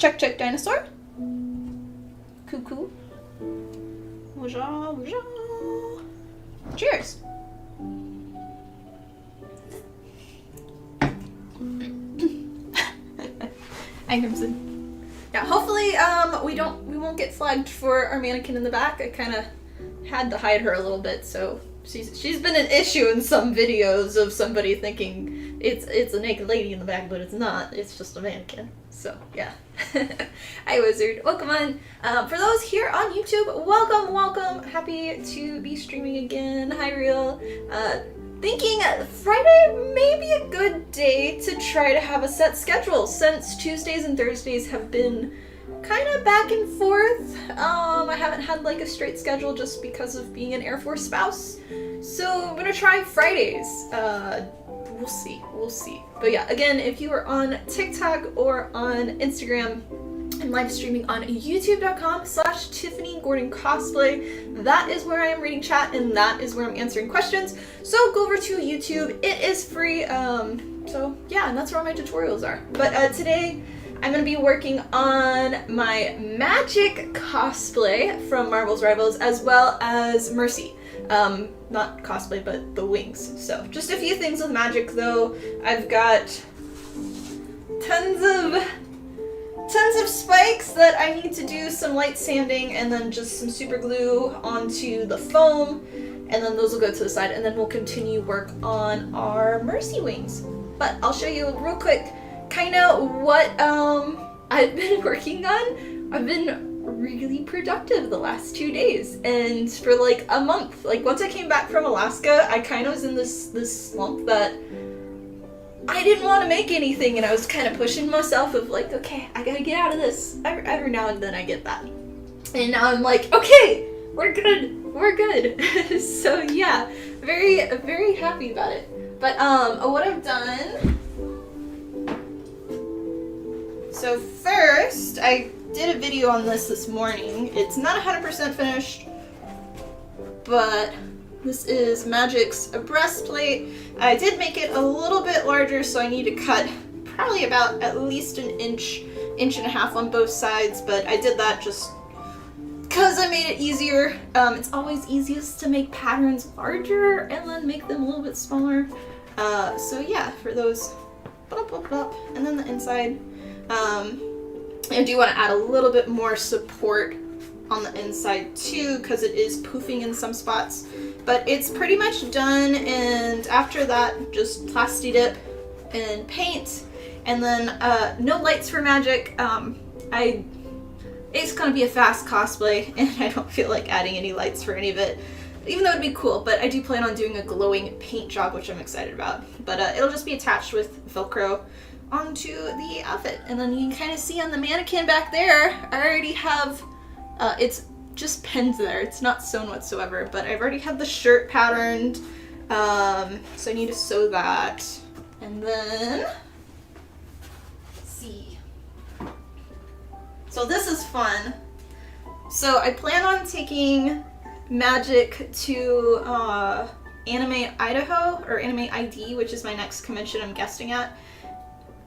Check, check, dinosaur. Cuckoo. Wajah, wajah. Cheers. Hi, Crimson. Yeah, hopefully, we won't get flagged for our mannequin in the back. I kind of had to hide her a little bit, so she's been an issue in some videos of somebody thinking it's a naked lady in the back, but it's not. It's just a mannequin. So yeah. Hi, Wizard. Welcome on. For those here on YouTube, welcome, welcome. Happy to be streaming again. Hi, Real. Thinking Friday may be a good day to try to have a set schedule, since Tuesdays and Thursdays have been kind of back and forth. I haven't had like a straight schedule just because of being an Air Force spouse. So I'm gonna try Fridays. We'll see. But yeah, again, if you are on TikTok or on Instagram, I'm live streaming on youtube.com/Tiffany Gordon Cosplay. That is where I am reading chat, and that is where I'm answering questions. So go over to YouTube. It is free. So yeah, and that's where all my tutorials are. But today I'm going to be working on my Magik cosplay from Marvel's Rivals, as well as Mercy. Not cosplay, but the wings. So just a few things with Magik though. I've got tons of spikes that I need to do some light sanding, and then just some super glue onto the foam, and then those will go to the side, and then we'll continue work on our Mercy wings. But I'll show you real quick kind of what I've been working on. I've been really productive the last 2 days, and for like a month. Like once I came back from Alaska, I kind of was in this slump that I didn't want to make anything, and I was kind of pushing myself of like, okay, I gotta get out of this. Every now and then I get that. And now I'm like, okay, we're good. So yeah, very happy about it. But what I've done, so first I did a video on this morning. It's not 100% finished, but this is Magik's breastplate. I did make it a little bit larger, so I need to cut probably about at least an inch and a half on both sides, but I did that just because I made it easier. It's always easiest to make patterns larger and then make them a little bit smaller. So yeah, for those, and then the inside, I do want to add a little bit more support on the inside too, because it is poofing in some spots. But it's pretty much done, and after that, just plasti dip and paint, and then no lights for Magik. It's gonna be a fast cosplay, and I don't feel like adding any lights for any of it, even though it'd be cool. But I do plan on doing a glowing paint job, which I'm excited about. But it'll just be attached with Velcro onto the outfit, and then you can kind of see on the mannequin back there, I already have it's just pinned there. It's not sewn whatsoever, but I've already had the shirt patterned, so I need to sew that. And then let's see. So this is fun. So I plan on taking Magik to Anime Idaho, or Anime ID, which is my next convention I'm guesting at.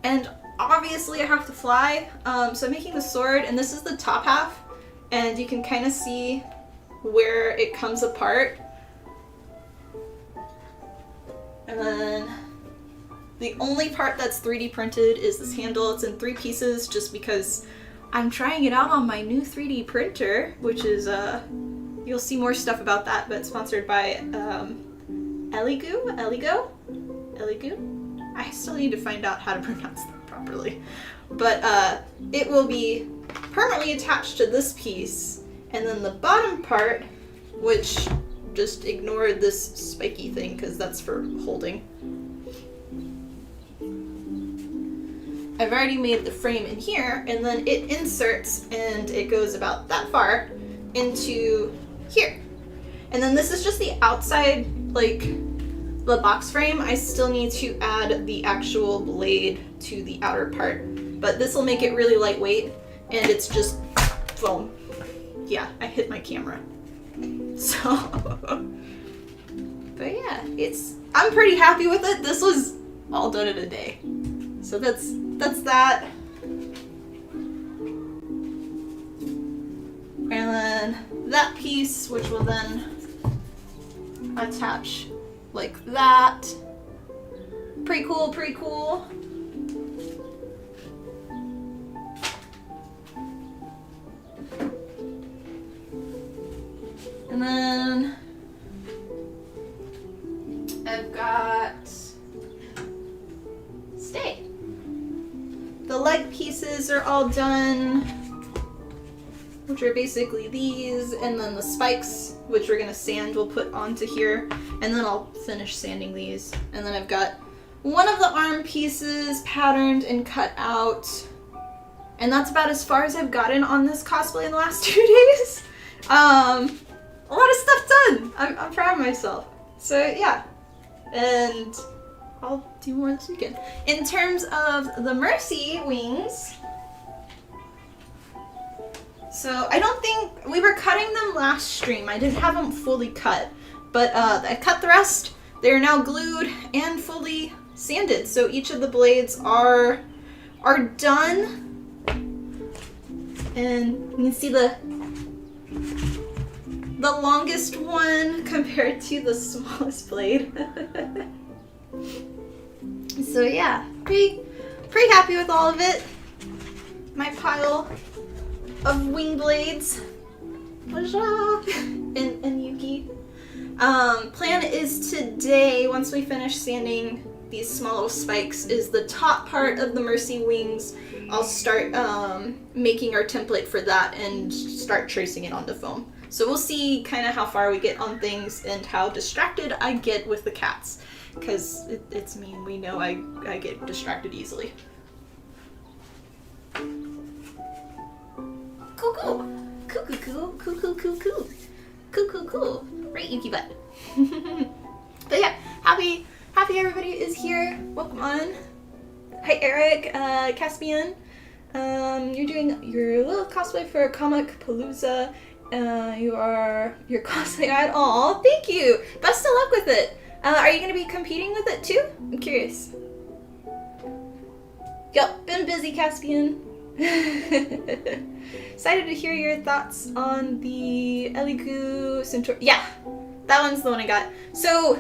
And obviously I have to fly, so I'm making the sword, and this is the top half, and you can kind of see where it comes apart. And then the only part that's 3D printed is this handle. It's in 3 pieces just because I'm trying it out on my new 3D printer, which is, you'll see more stuff about that, but sponsored by Eligo? I still need to find out how to pronounce that properly. But it will be permanently attached to this piece, and then the bottom part, which just ignore this spiky thing because that's for holding. I've already made the frame in here, and then it inserts, and it goes about that far into here. And then this is just the outside, like, the box frame. I still need to add the actual blade to the outer part, but this will make it really lightweight, and it's just foam. Yeah, I hit my camera. So, but yeah, I'm pretty happy with it. This was all done in a day. So that's that. then that piece, which will then attach like that. Pretty cool, pretty cool. And then I've got stay. The leg pieces are all done, which are basically these, and then the spikes, which we're gonna sand, we'll put onto here, and then I'll finish sanding these. And then I've got one of the arm pieces patterned and cut out, and that's about as far as I've gotten on this cosplay in the last 2 days. A lot of stuff done. I'm proud of myself. So yeah, and I'll do more this weekend. In terms of the Mercy wings, so I don't think, we were cutting them last stream. I didn't have them fully cut, but I cut the rest. They're now glued and fully sanded. So each of the blades are done. And you can see the longest one compared to the smallest blade. So yeah, pretty happy with all of it. My pile of wing blades. And Yuki. Plan is today, once we finish sanding these small little spikes, is the top part of the Mercy wings. I'll start making our template for that and start tracing it onto foam. So we'll see kind of how far we get on things and how distracted I get with the cats. Because it's me, we know I get distracted easily. Cool. Cool. Right, Yuki butt. But yeah, happy everybody is here. Welcome on. Hi Eric, Caspian. You're doing your little cosplay for Comic Palooza. Your cosplay at all. Thank you. Best of luck with it. Are you gonna be competing with it too? I'm curious. Yup, been busy, Caspian. Excited to hear your thoughts on the Eligu Centaur. Yeah, that one's the one I got. So,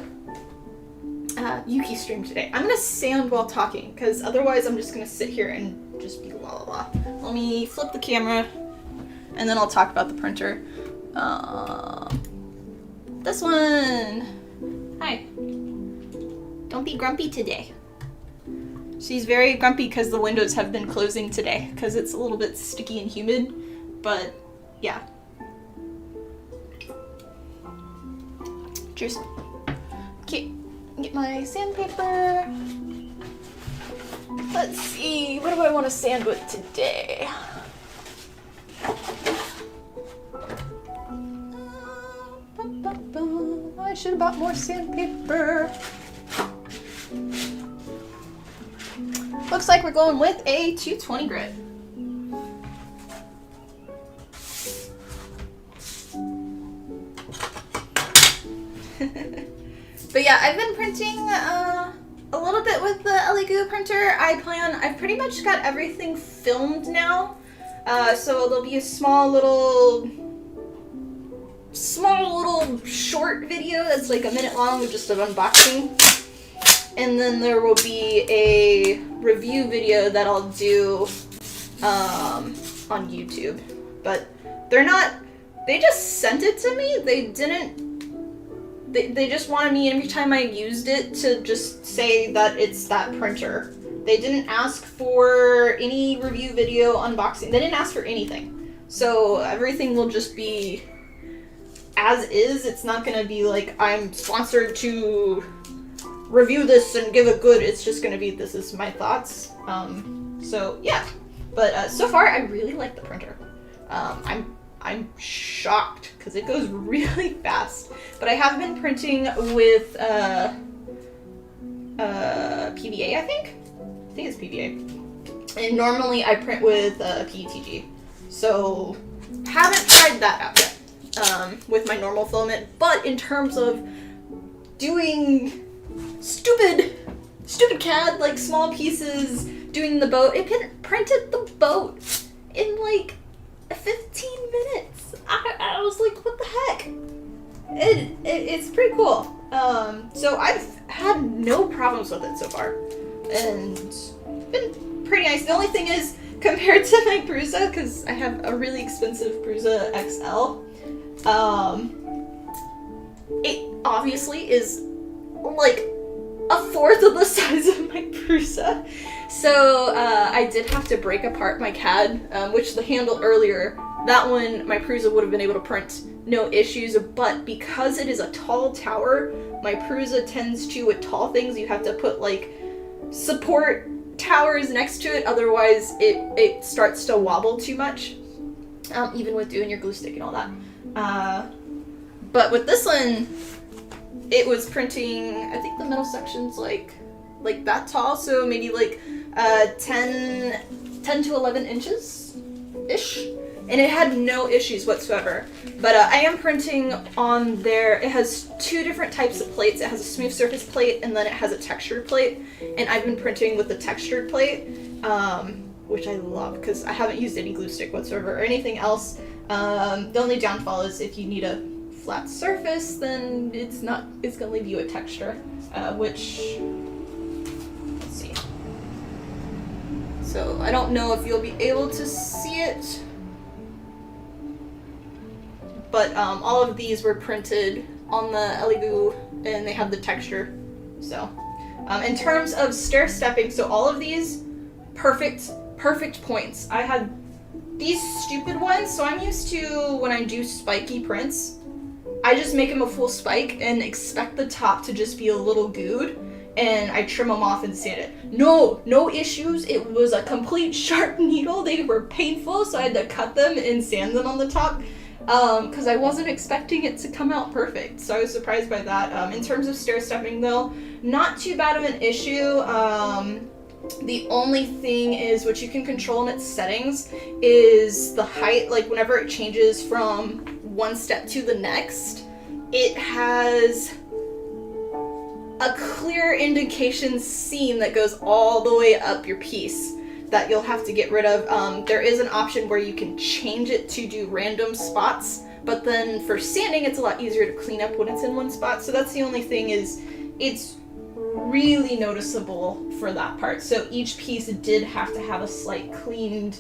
Yuki streamed today. I'm gonna sand while talking, because otherwise I'm just gonna sit here and just be la la la. Let me flip the camera, and then I'll talk about the printer. This one. Hi. Don't be grumpy today. She's very grumpy because the windows have been closing today because it's a little bit sticky and humid, but yeah. Cheers. Okay, get my sandpaper. Let's see, what do I want to sand with today? I should have bought more sandpaper. Looks like we're going with a 220 grit. But yeah, I've been printing a little bit with the Eligu printer. I've pretty much got everything filmed now. So there'll be a small little short video that's like a minute long with just an unboxing. And then there will be a review video that I'll do on YouTube. But they just sent it to me. They just wanted me every time I used it to just say that it's that printer. They didn't ask for any review video, unboxing. They didn't ask for anything. So everything will just be as is. It's not gonna be like I'm sponsored to review this and give it good. It's just gonna be, this is my thoughts. So yeah, but so far I really like the printer. I'm shocked because it goes really fast. But I have been printing with PVA, I think it's PVA. And normally I print with PETG. So haven't tried that out yet with my normal filament. But in terms of doing stupid CAD, like small pieces, doing the boat, it printed the boat in like 15 minutes. I pretty cool. So I've had no problems with it so far, and been pretty nice. The only thing is, compared to my Bruza, because I have a really expensive Bruza XL, it obviously is like a fourth of the size of my Bruza. So I did have to break apart my CAD, which the handle earlier, that one, my Prusa would have been able to print no issues, but because it is a tall tower, my Prusa tends to, with tall things, you have to put like support towers next to it, otherwise it starts to wobble too much, even with doing your glue stick and all that. But with this one, it was printing, I think the middle section's like that tall, so maybe like 10 to 11 inches-ish. And it had no issues whatsoever. But I am printing on there, it has two different types of plates. It has a smooth surface plate and then it has a textured plate. And I've been printing with the textured plate, which I love because I haven't used any glue stick whatsoever or anything else. The only downfall is if you need a flat surface, then it's gonna leave you a texture, which, let's see. So I don't know if you'll be able to see it. But all of these were printed on the Eligu, and they have the texture. So, in terms of stair stepping, so all of these, perfect points. I had these stupid ones, so I'm used to, when I do spiky prints, I just make them a full spike and expect the top to just be a little gooed, and I trim them off and sand it. No issues. It was a complete sharp needle. They were painful, so I had to cut them and sand them on the top. Because I wasn't expecting it to come out perfect, so I was surprised by that. In terms of stair stepping though, not too bad of an issue. The only thing is, what you can control in its settings is the height, like whenever it changes from one step to the next, it has a clear indication seam that goes all the way up your piece that you'll have to get rid of. There is an option where you can change it to do random spots, but then for sanding it's a lot easier to clean up when it's in one spot. So that's the only thing, is it's really noticeable for that part. So each piece did have to have a slight cleaned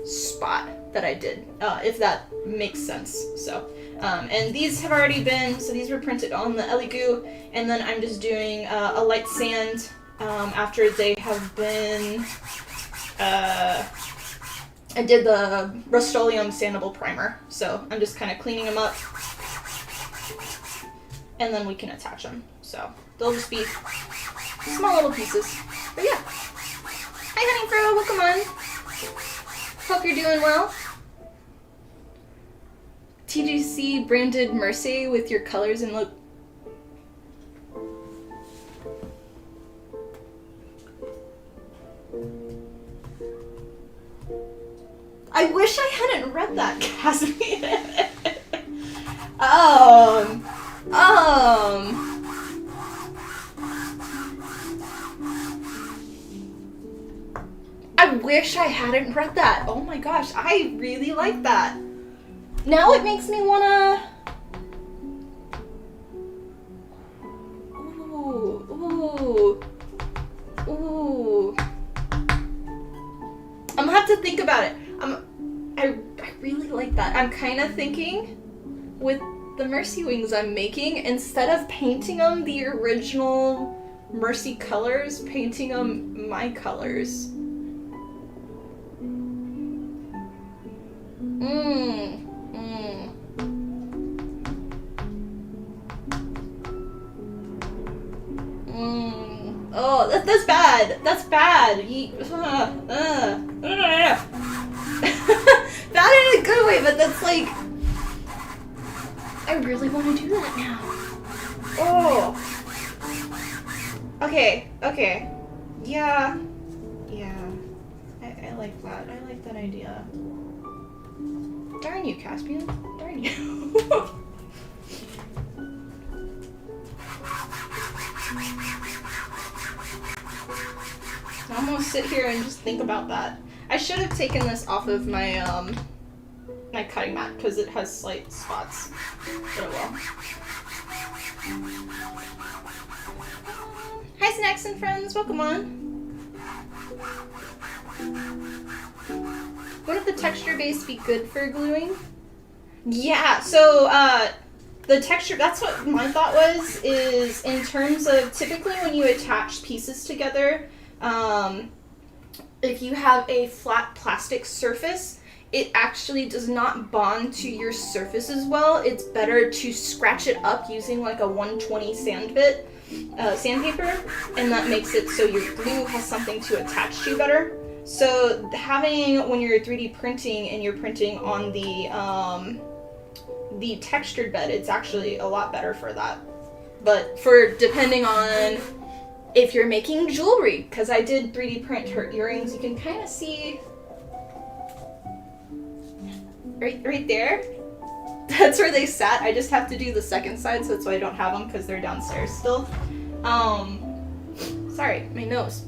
spot that I did, if that makes sense. So, and these have already been, so these were printed on the Eligu, and then I'm just doing a light sand after they have been, I did the Rust-Oleum sandable primer, so I'm just kind of cleaning them up, and then we can attach them. So they'll just be small little pieces. But yeah. Hi Honeyfro, welcome on. Hope you're doing well. TGC branded Mercy with your colors and look. I wish I hadn't read that, Casimir. I wish I hadn't read that. Oh my gosh, I really like that. Now it makes me wanna... Ooh. I'm gonna have to think about it. I really like that. I'm kind of thinking with the Mercy wings I'm making, instead of painting them the original Mercy colors, painting them my colors. Oh, that's bad. That's bad. Bad in a good way, but that's like... I really want to do that now. Oh. Okay. Yeah. I like that. I like that idea. Darn you, Caspian. Darn you. I'm gonna sit here and just think about that. I should have taken this off of my my cutting mat because it has slight spots. But it will. Hi, Snacks and Friends. Welcome on. Wouldn't the texture base be good for gluing? Yeah, so the texture, that's what my thought was, is in terms of typically when you attach pieces together, if you have a flat plastic surface, it actually does not bond to your surface as well. It's better to scratch it up using like a 120 sandpaper, and that makes it so your glue has something to attach to better. So having, when you're 3D printing and you're printing on the textured bed, it's actually a lot better for that. But for depending on if you're making jewelry, because I did 3D print her earrings, you can kind of see right there. That's where they sat. I just have to do the second side, so that's why I don't have them, because they're downstairs still. Sorry, my nose.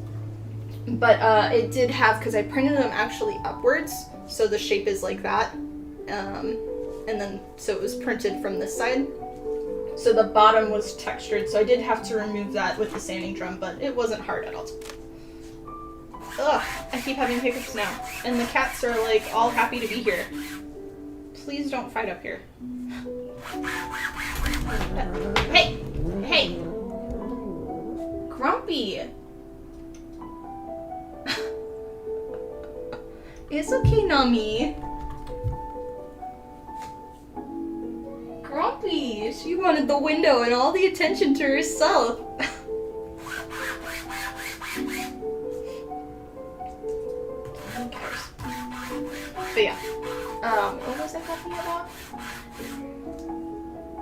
But it did have, because I printed them actually upwards, so the shape is like that. And then, so it was printed from this side. So the bottom was textured, so I did have to remove that with the sanding drum, but it wasn't hard at all. Ugh, I keep having hiccups now. And the cats are like all happy to be here. Please don't fight up here. Hey! Hey! Grumpy! It's okay, Nami. Grumpy! She wanted the window and all the attention to herself. Who cares? But yeah. What was I talking about?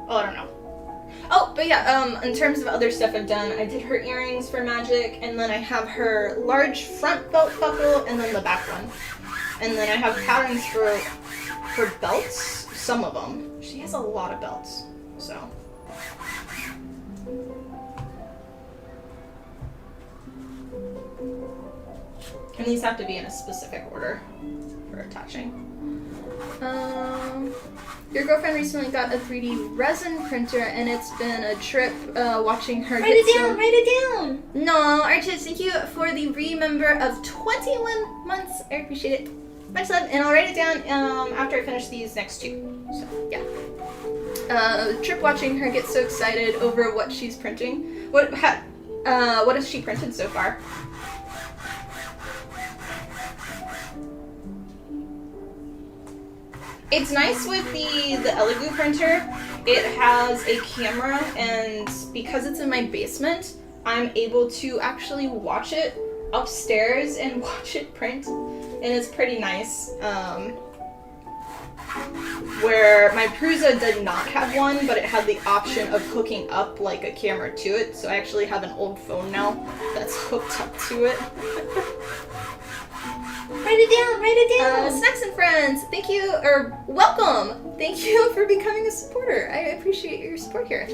Oh, I don't know. Oh, but yeah, in terms of other stuff I've done, I did her earrings for Magik, and then I have her large front belt buckle, and then the back one. And then I have patterns for belts, some of them. She has a lot of belts, so. And these have to be in a specific order for attaching. Your girlfriend recently got a 3D resin printer, and it's been a trip watching her Write it down! No, Archie, thank you for the remember of 21 months. I appreciate it. Much love, and I'll write it down after I finish these next two. So, yeah. Trip watching her get so excited over what she's printing. What has she printed so far? It's nice with the Elegoo printer. It has a camera, and because it's in my basement, I'm able to actually watch it upstairs and watch it print, and it's pretty nice. Where my Prusa did not have one, but it had the option of hooking up like a camera to it, so I actually have an old phone now that's hooked up to it. Write it down! Snacks and Friends, thank you, or welcome! Thank you for becoming a supporter. I appreciate your support here.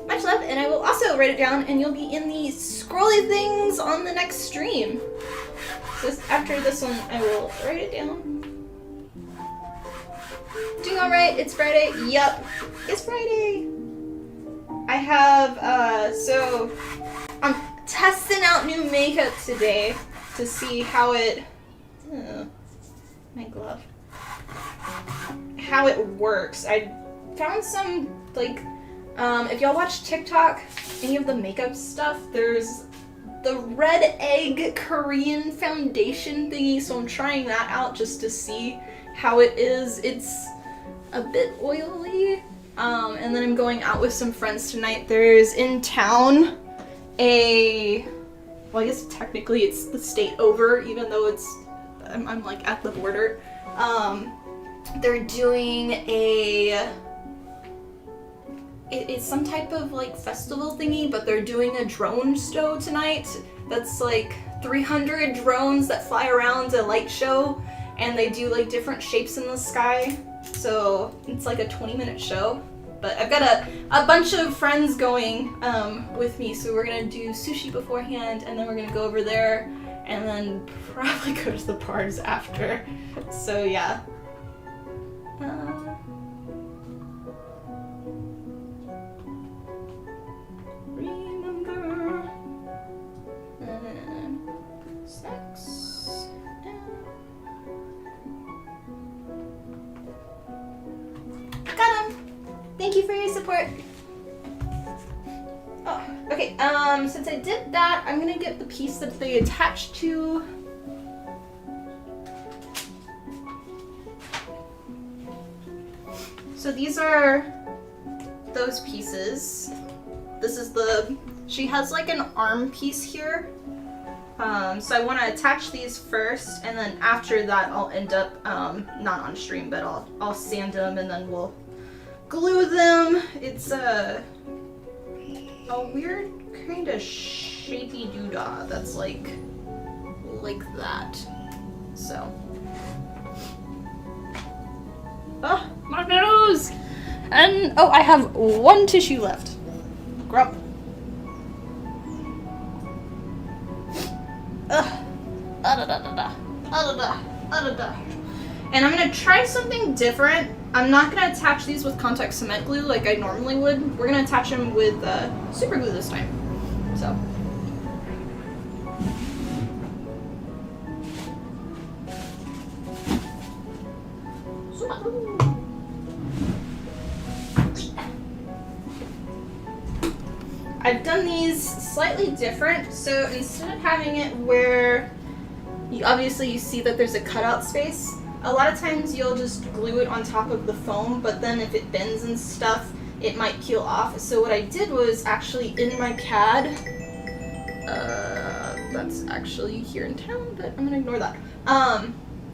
Much love, and I will also write it down, and you'll be in the scrolly things on the next stream. So after this one, I will write it down. Doing alright, it's Friday. Yup, it's Friday. I have, so I'm testing out new makeup today to see how it, my glove, how it works. I found some, like, if y'all watch TikTok, any of the makeup stuff, there's the red egg Korean foundation thingy, so I'm trying that out just to see how it is. It's a bit oily, and then I'm going out with some friends tonight. There's in town well, I guess technically it's the state over, even though I'm like at the border. They're doing it's some type of like festival thingy, but they're doing a drone show tonight. That's like 300 drones that fly around a light show, and they do like different shapes in the sky. So it's like a 20-minute show. But I've got a bunch of friends going with me, so we're gonna do sushi beforehand, and then we're gonna go over there, and then probably go to the bars after. So yeah. Thank you for your support. Oh, okay, since I did that, I'm gonna get the piece that they attach to. So these are those pieces. This is she has like an arm piece here. So I want to attach these first, and then after that I'll end up, not on stream, but I'll sand them and then we'll glue them. It's a weird kind of shapy doodah that's like that. So. Oh, my nose! And, oh, I have one tissue left. Grump. Ugh. And I'm gonna try something different. I'm not gonna attach these with contact cement glue like I normally would. We're gonna attach them with super glue this time. So. I've done these slightly different, so instead of having it where you see that there's a cutout space, a lot of times you'll just glue it on top of the foam, but then if it bends and stuff, it might peel off. So what I did was actually in my CAD, that's actually here in town, but I'm gonna ignore that.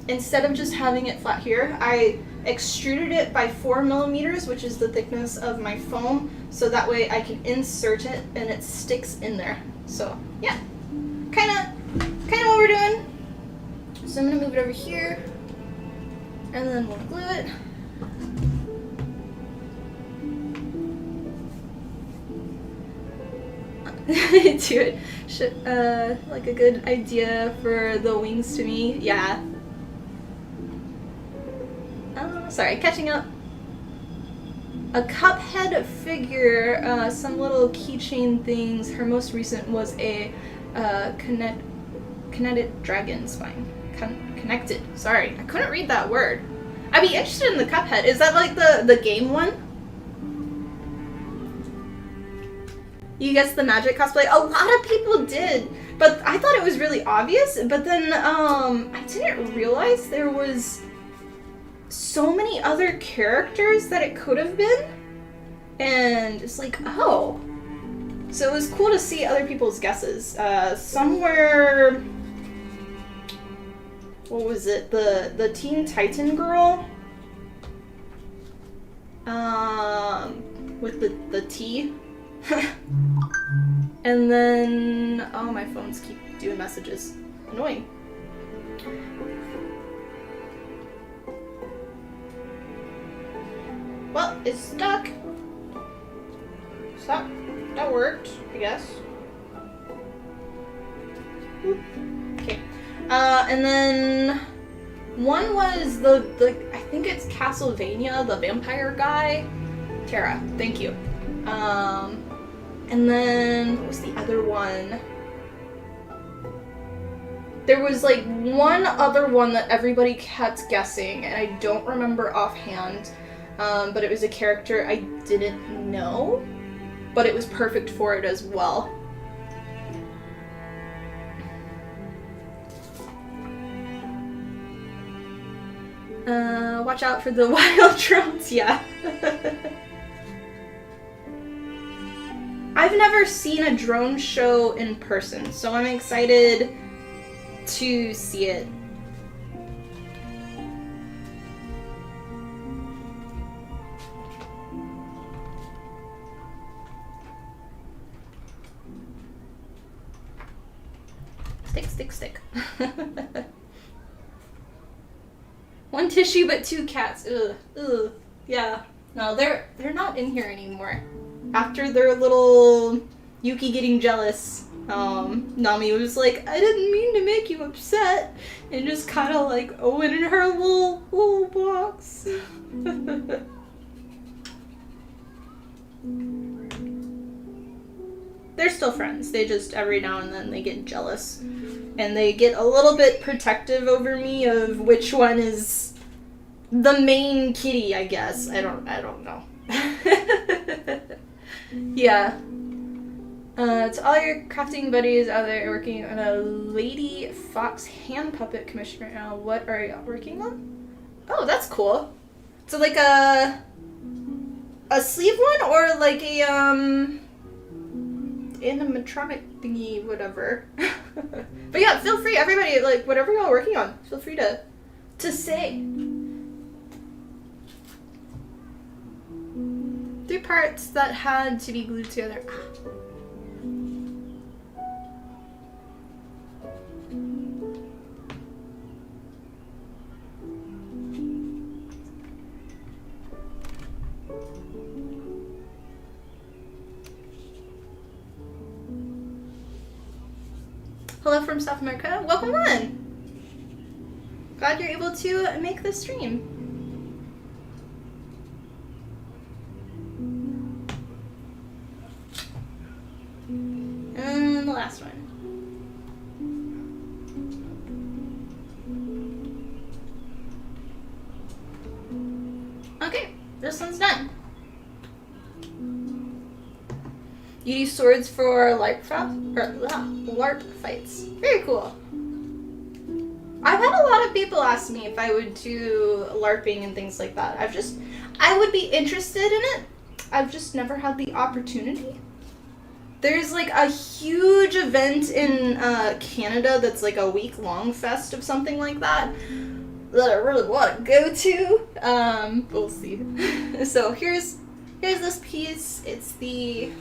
Instead of just having it flat here, I extruded it by 4 millimeters, which is the thickness of my foam, so that way I can insert it and it sticks in there. So yeah, kind of what we're doing. So I'm gonna move it over here, and then we'll glue it. Do it. Like a good idea for the wings to me. Yeah. Sorry, catching up. A Cuphead figure, some little keychain things. Her most recent was a connected dragon spine. Connected. Sorry, I couldn't read that word. I'd be interested in the Cuphead. Is that like the game one? You guessed the Magik cosplay? A lot of people did, but I thought it was really obvious. But then I didn't realize there was so many other characters that it could have been, and it's like, oh. So it was cool to see other people's guesses. Somewhere, what was it? The Teen Titan girl, with the T. And then, oh, my phones keep doing messages. Annoying. Well, it's stuck. So that worked, I guess. Okay. And then one was the I think it's Castlevania, the vampire guy. Tara, thank you. And then what was the other one? There was like one other one that everybody kept guessing, and I don't remember offhand. But it was a character I didn't know, but it was perfect for it as well. Watch out for the wild drones, yeah. I've never seen a drone show in person, so I'm excited to see it. Stick. One tissue but 2 cats. Ugh. Yeah. No, they're not in here anymore. After their little Yuki getting jealous, Nami was like, I didn't mean to make you upset, and just kind of like went in her little box. They're still friends. They just every now and then they get jealous, and they get a little bit protective over me of which one is the main kitty, I guess. I don't know. Yeah. To all your crafting buddies out there working on a Lady Fox hand puppet commission right now, what are y'all working on? Oh, that's cool. So like a sleeve one or like a animatronic thingy, whatever. But yeah, feel free, everybody, like whatever y'all working on, feel free to say. 3 parts that had to be glued together. Hello from South America. Welcome on. Glad you're able to make this stream. And the last one. Okay, this one's done. You use swords for LARP fights. Very cool. I've had a lot of people ask me if I would do LARPing and things like that. I would be interested in it. I've just never had the opportunity. There's like a huge event in Canada that's like a week-long fest of something like that I really want to go to. We'll see. So here's this piece. It's the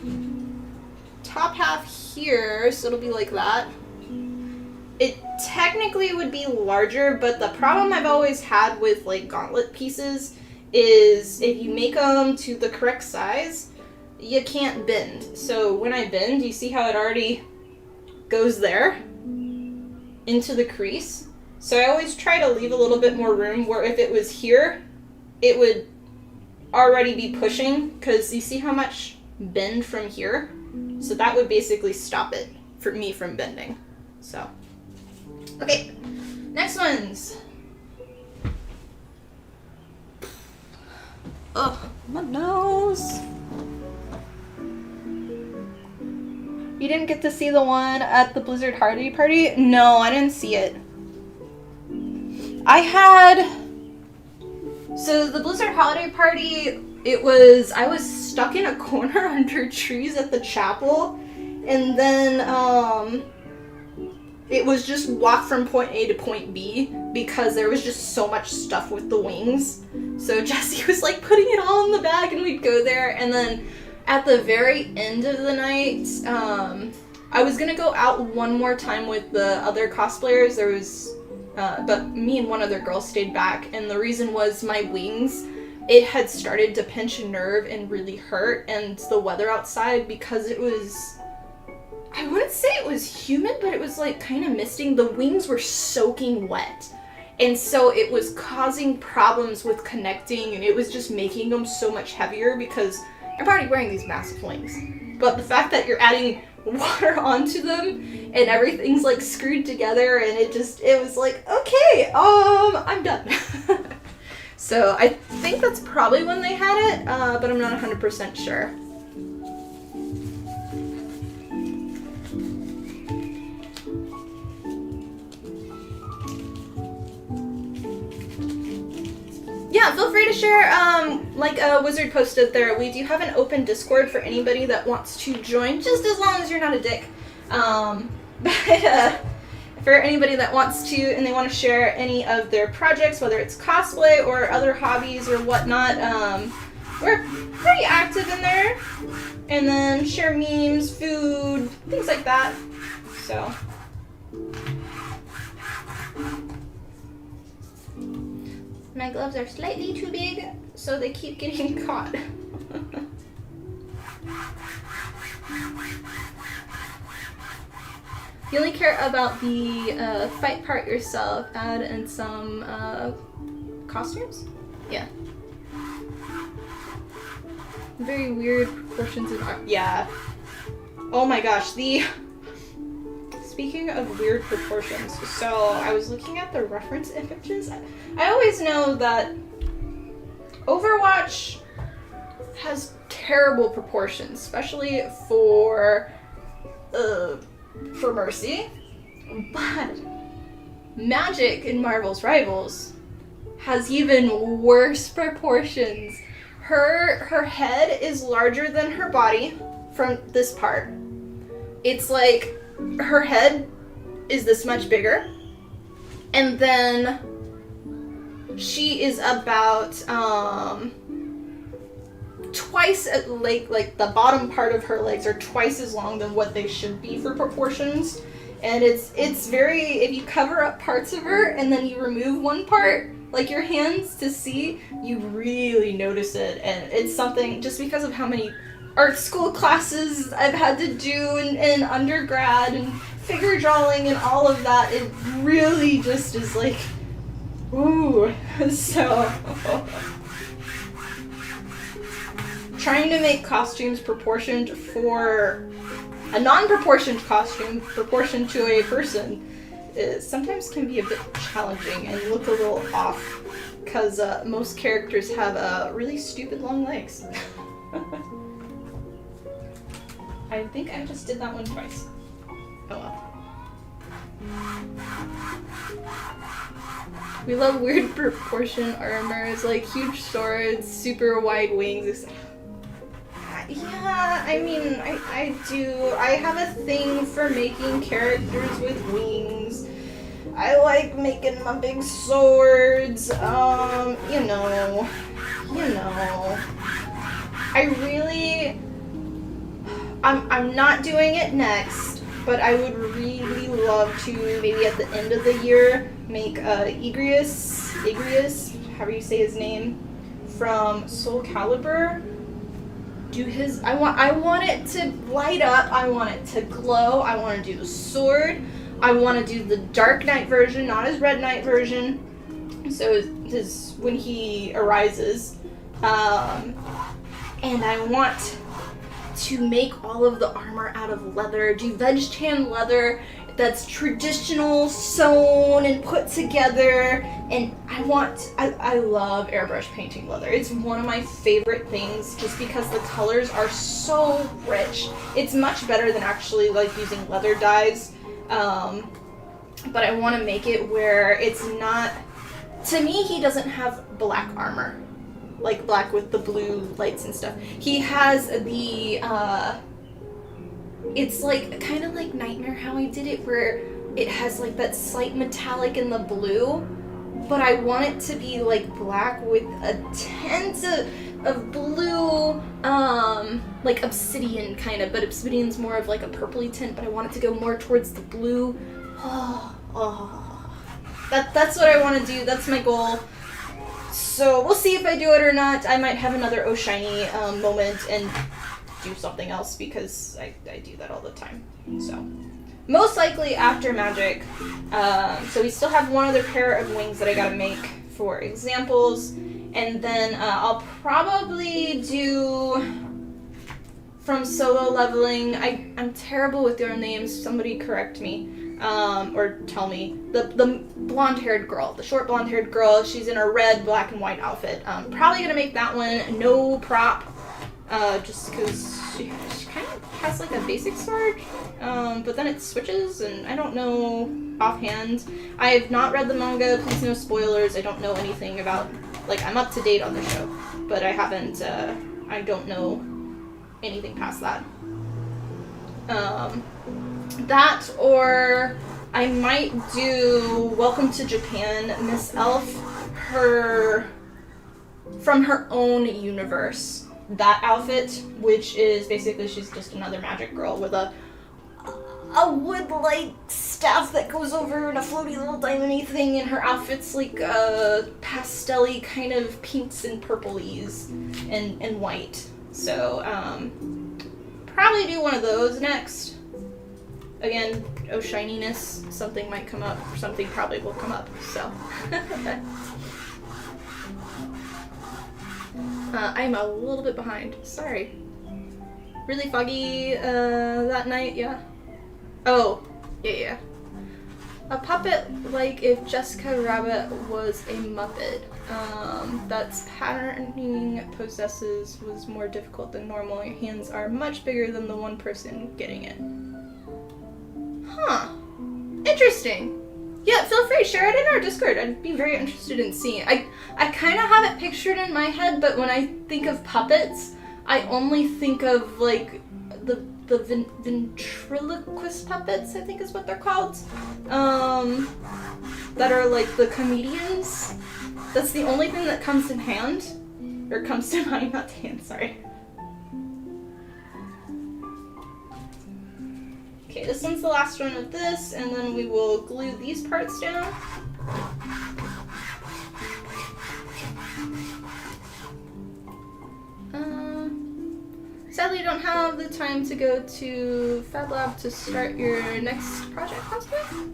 top half here, so it'll be like that. It technically would be larger, but the problem I've always had with like gauntlet pieces is if you make them to the correct size, you can't bend. So when I bend, you see how it already goes there into the crease? So I always try to leave a little bit more room where if it was here, it would already be pushing, because you see how much bend from here? So that would basically stop it for me from bending. So, okay, next ones. Ugh, my nose. You didn't get to see the one at the Blizzard Holiday Party? No, I didn't see it. So the Blizzard Holiday Party, I was stuck in a corner under trees at the chapel, and then, it was just walk from point A to point B because there was just so much stuff with the wings. So Jesse was like putting it all in the bag and we'd go there, and then at the very end of the night, I was gonna go out one more time with the other cosplayers. There was, but me and one other girl stayed back, and the reason was my wings, it had started to pinch a nerve and really hurt, and the weather outside, because it was, I wouldn't say it was humid, but it was like kind of misting, the wings were soaking wet. And so it was causing problems with connecting, and it was just making them so much heavier because I'm already wearing these massive wings. But the fact that you're adding water onto them and everything's like screwed together, and it was like, okay, I'm done. So I think that's probably when they had it, but I'm not 100% sure. Yeah, feel free to share, like Wizard posted there, we do have an open Discord for anybody that wants to join, just as long as you're not a dick. But for anybody that wants to and they want to share any of their projects, whether it's cosplay or other hobbies or whatnot, we're pretty active in there. And then share memes, food, things like that. So. My gloves are slightly too big, so they keep getting caught. You only care about the fight part yourself, add in some costumes? Yeah. Very weird proportions of art. Yeah. Oh my gosh, speaking of weird proportions, so I was looking at the reference images. I always know that Overwatch has terrible proportions, especially for Mercy. But Magik in Marvel's Rivals has even worse proportions. Her head is larger than her body from this part. It's like her head is this much bigger, and then she is about twice at like the bottom part of her legs are twice as long than what they should be for proportions. And it's very, if you cover up parts of her and then you remove one part, like your hands, to see, you really notice it. And it's something, just because of how many art school classes I've had to do in undergrad and figure drawing and all of that, it really just is like, ooh. So trying to make costumes proportioned for a non-proportioned costume proportioned to a person sometimes can be a bit challenging and look a little off, because most characters have really stupid long legs. I think I just did that one twice. Oh well. We love weird proportion armors, like huge swords, super wide wings. Yeah, I mean, I do. I have a thing for making characters with wings. I like making my big swords. You know. I'm not doing it next, but I would really love to, maybe at the end of the year, make Igrius, however you say his name, from Soul Calibur. Do his, I want it to light up, I want it to glow, I want to do the sword, I want to do the Dark Knight version, not his Red Knight version, so his, when he arises, and I want to make all of the armor out of leather, do veg tan leather that's traditional, sewn and put together, and I love airbrush painting leather. It's one of my favorite things just because the colors are so rich. It's much better than actually like using leather dyes, but I want to make it where it's not, to me, he doesn't have black armor, like black with the blue lights and stuff. He has the, it's like kind of like Nightmare how I did it, where it has like that slight metallic in the blue, but I want it to be like black with a tint of blue, like obsidian kind of, but obsidian's more of like a purpley tint, but I want it to go more towards the blue. That's what I want to do. That's my goal. So we'll see if I do it or not. I might have another Oh Shiny moment and do something else, because I do that all the time. So most likely after Magik. So we still have one other pair of wings that I gotta make for examples, and then I'll probably do from Solo Leveling. I'm terrible with their names. Somebody correct me. Or tell me, the blonde-haired girl, the short blonde-haired girl, she's in a red, black, and white outfit. Probably gonna make that one no prop, just because she kind of has like a basic sword, but then it switches, and I don't know offhand. I have not read the manga, please no spoilers. I don't know anything about, like, I'm up to date on the show, but I haven't, I don't know anything past that. That, or I might do Welcome to Japan, Miss Elf, from her own universe. That outfit, which is basically, she's just another magic girl with a wood-like staff that goes over and a floaty little diamond-y thing, and her outfit's like pastel-y kind of pinks and purplies and white. So, probably do one of those next. Again, oh shininess, something might come up, something probably will come up, so. I'm a little bit behind, sorry. Really foggy that night, yeah? Oh, yeah. A puppet like if Jessica Rabbit was a Muppet. That's patterning possesses was more difficult than normal. Your hands are much bigger than the one person getting it. Huh. Interesting. Yeah, feel free, share it in our Discord. I'd be very interested in seeing it. I kind of have it pictured in my head, but when I think of puppets, I only think of, like, the ventriloquist puppets, I think is what they're called. That are, like, the comedians. That's the only thing that comes in hand. Or comes to mind, not to hand, sorry. Okay, this one's the last one of this, and then we will glue these parts down. Sadly, you don't have the time to go to Fab Lab to start your next project cosplay?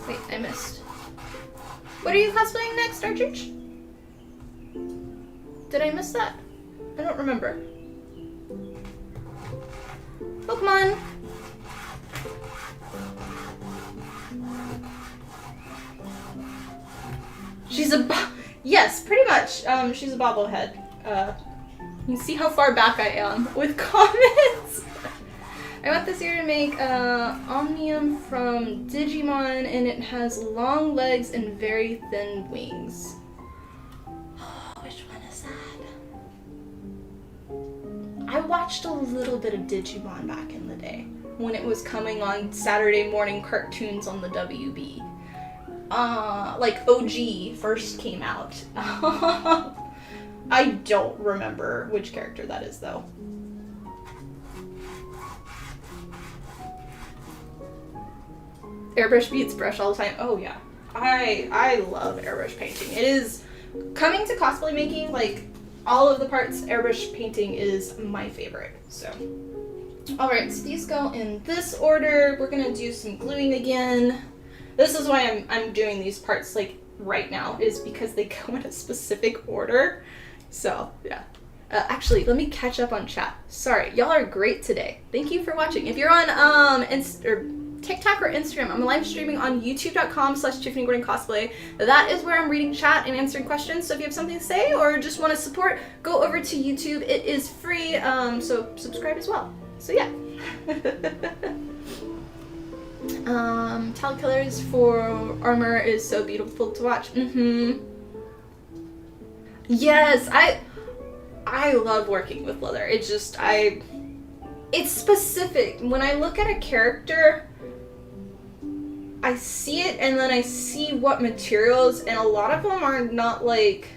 Wait, I missed. What are you cosplaying next, Archurch? Did I miss that? I don't remember. Pokemon! She's a yes, pretty much. She's a bobblehead. You can see how far back I am with comments. I want this here to make Omnium from Digimon, and it has long legs and very thin wings. Which one is that? I watched a little bit of Digimon back in the day when it was coming on Saturday morning cartoons on the WB. Like OG first came out. I don't remember which character that is though. Airbrush beats brush all the time. Oh yeah. I love airbrush painting. It is coming to cosplay making, like all of the parts airbrush painting is my favorite. So alright, so these go in this order. We're gonna do some gluing again. This is why I'm doing these parts like right now, is because they go in a specific order. So yeah. Actually, let me catch up on chat. Sorry, y'all are great today. Thank you for watching. If you're on TikTok or Instagram, I'm live streaming on youtube.com/Tiffany Gordon Cosplay. That is where I'm reading chat and answering questions. So if you have something to say or just want to support, go over to YouTube. It is free, so subscribe as well. So yeah. Talc colors for armor is so beautiful to watch. Yes, I love working with leather. It's just, it's specific. When I look at a character, I see it and then I see what materials, and a lot of them are not like,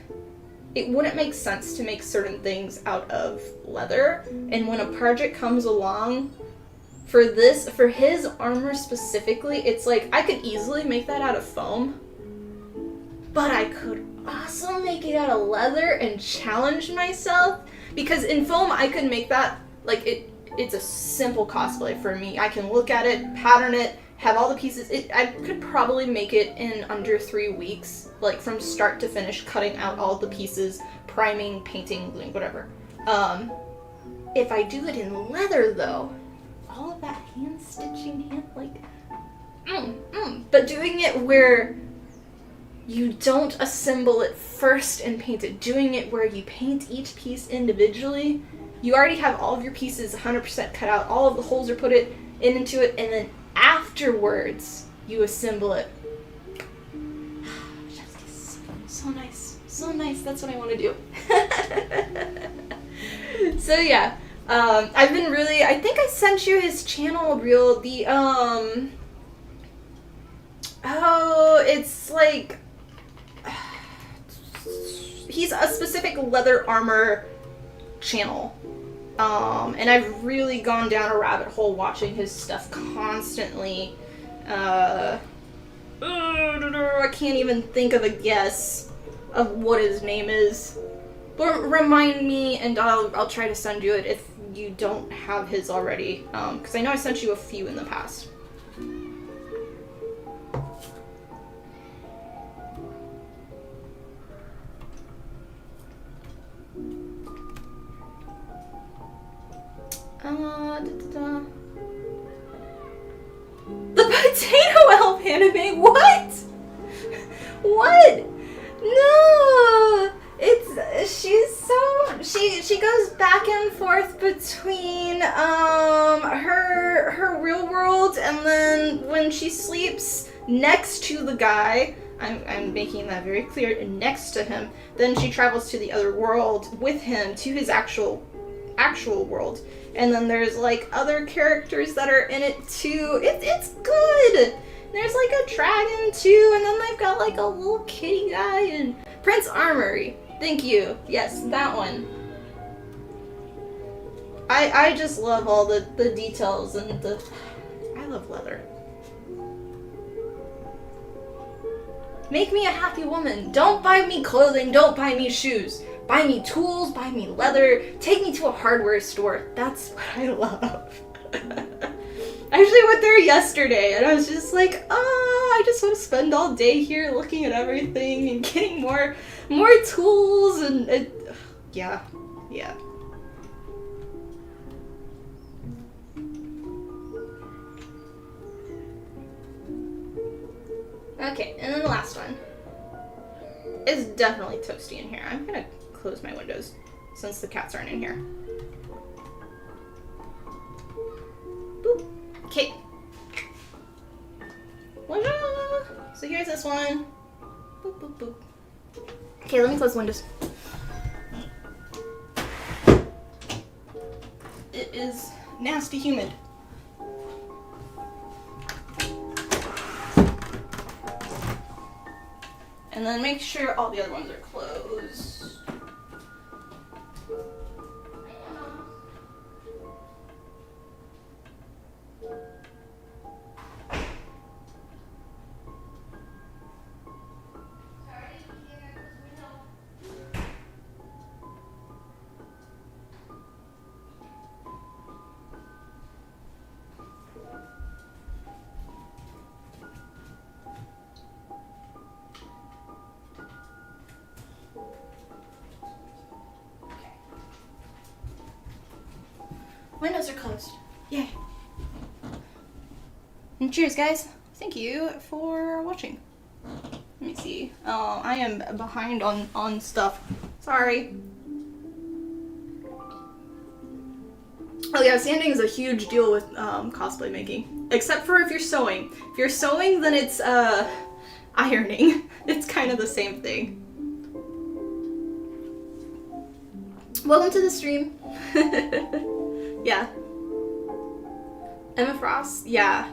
it wouldn't make sense to make certain things out of leather. And when a project comes along for his armor specifically, it's like, I could easily make that out of foam, but I could also make it out of leather and challenge myself, because in foam I could make that, like, it's a simple cosplay for me. I can look at it, pattern it, have all the pieces. I could probably make it in under 3 weeks, like from start to finish, cutting out all the pieces, priming, painting, gluing, whatever. If I do it in leather though, all of that hand stitching, but doing it where you don't assemble it first and paint it, doing it where you paint each piece individually, you already have all of your pieces 100% cut out, all of the holes are put into it, and then afterwards you assemble it. So nice, so nice. That's what I want to do. So yeah, I've been really, I think I sent you his channel reel, it's like, he's a specific leather armor channel. And I've really gone down a rabbit hole watching his stuff constantly. I can't even think of a guess of what his name is. But remind me and I'll try to send you it if you don't have his already. Because I know I sent you a few in the past. The Potato Elf anime? What? What? No! between her real world and then when she sleeps next to the guy, I'm making that very clear, next to him, then she travels to the other world with him to his actual world. And then there's like other characters that are in it too. It's good. There's like a dragon too, and then they've got like a little kitty guy and Prince Armory. Thank you. Yes, that one. I just love all the details and I love leather. Make me a happy woman. Don't buy me clothing, don't buy me shoes. Buy me tools, buy me leather, take me to a hardware store. That's what I love. I actually went there yesterday and I was just like, I just want to spend all day here looking at everything and getting more tools and yeah. Okay, and then the last one. It's definitely toasty in here. I'm gonna close my windows since the cats aren't in here. Boop. Okay. So here's this one. Boop, boop, boop. Okay, let me close the windows. It is nasty humid. And then make sure all the other ones are closed. Windows are closed. Yay. And cheers, guys. Thank you for watching. Let me see. Oh, I am behind on stuff. Sorry. Oh yeah, sanding is a huge deal with cosplay making. Except for if you're sewing. If you're sewing, then it's ironing. It's kind of the same thing. Welcome to the stream. Yeah. Emma Frost? Yeah.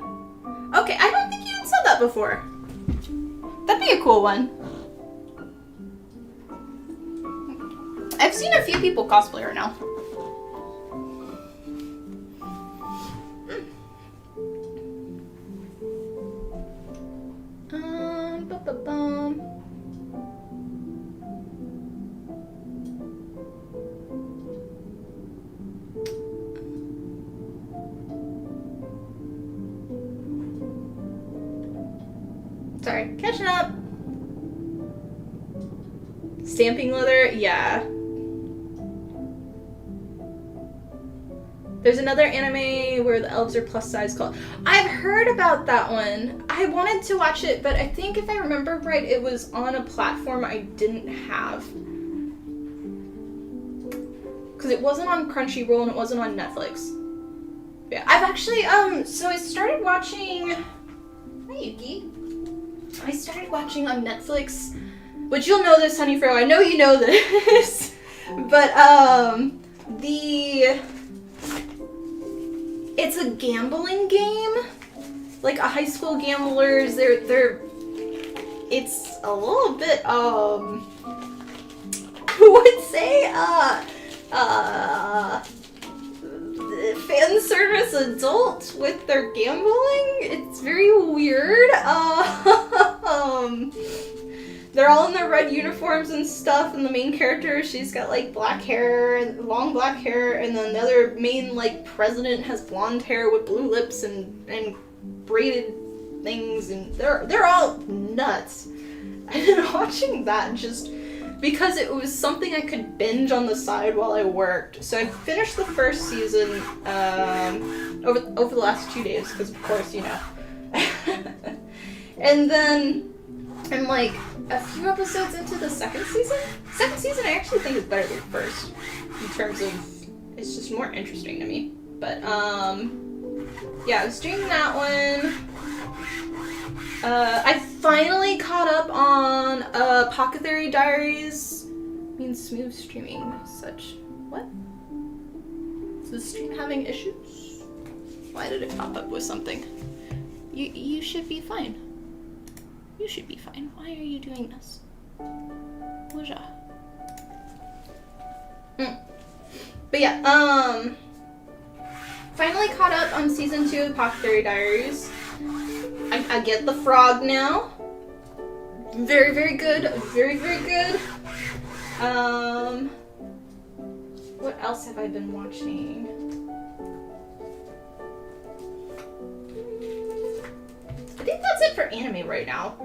Okay, I don't think you had said that before. That'd be a cool one. I've seen a few people cosplay her now. Ba-ba-bum. Sorry, catching up. Stamping leather, yeah. There's another anime where the elves are plus size called... I've heard about that one. I wanted to watch it, but I think if I remember right, it was on a platform I didn't have. Because it wasn't on Crunchyroll and it wasn't on Netflix. Yeah, I've actually, so I started watching... Hi, Yuki. I started watching on Netflix, which you'll know this, Honeyfro. I know you know this. But, it's a gambling game. Like a high school gamblers, it's a little bit, who would say, fan service adult with their gambling. It's very weird. They're all in their red uniforms and stuff, and the main character, she's got like black hair, long black hair, and then the other main like president has blonde hair with blue lips and braided things, and they're all nuts. I've been watching that just because it was something I could binge on the side while I worked. So I finished the first season over the last 2 days, because of course, you know. And then I'm like a few episodes into the second season. Second season I actually think is better than first in terms of It's just more interesting to me. But, yeah, I was streaming that one. I finally caught up on Apothecary Diaries. Means smooth streaming. Such. What? Is the stream having issues? Why did it pop up with something? You should be fine. You should be fine. Why are you doing this? Woja. But yeah, finally caught up on season 2 of Apothecary Diaries. I get the frog now. Very, very good. Very, very good. What else have I been watching? I think that's it for anime right now.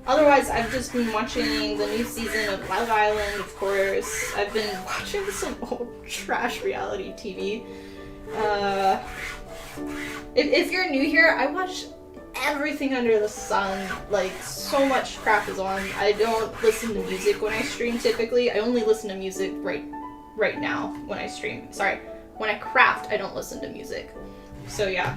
Otherwise, I've just been watching the new season of Love Island, of course. I've been watching some old trash reality TV. If you're new here, I watch everything under the sun. Like, so much crap is on. I don't listen to music when I stream typically. I only listen to music right now when I stream. Sorry, when I craft, I don't listen to music. So yeah.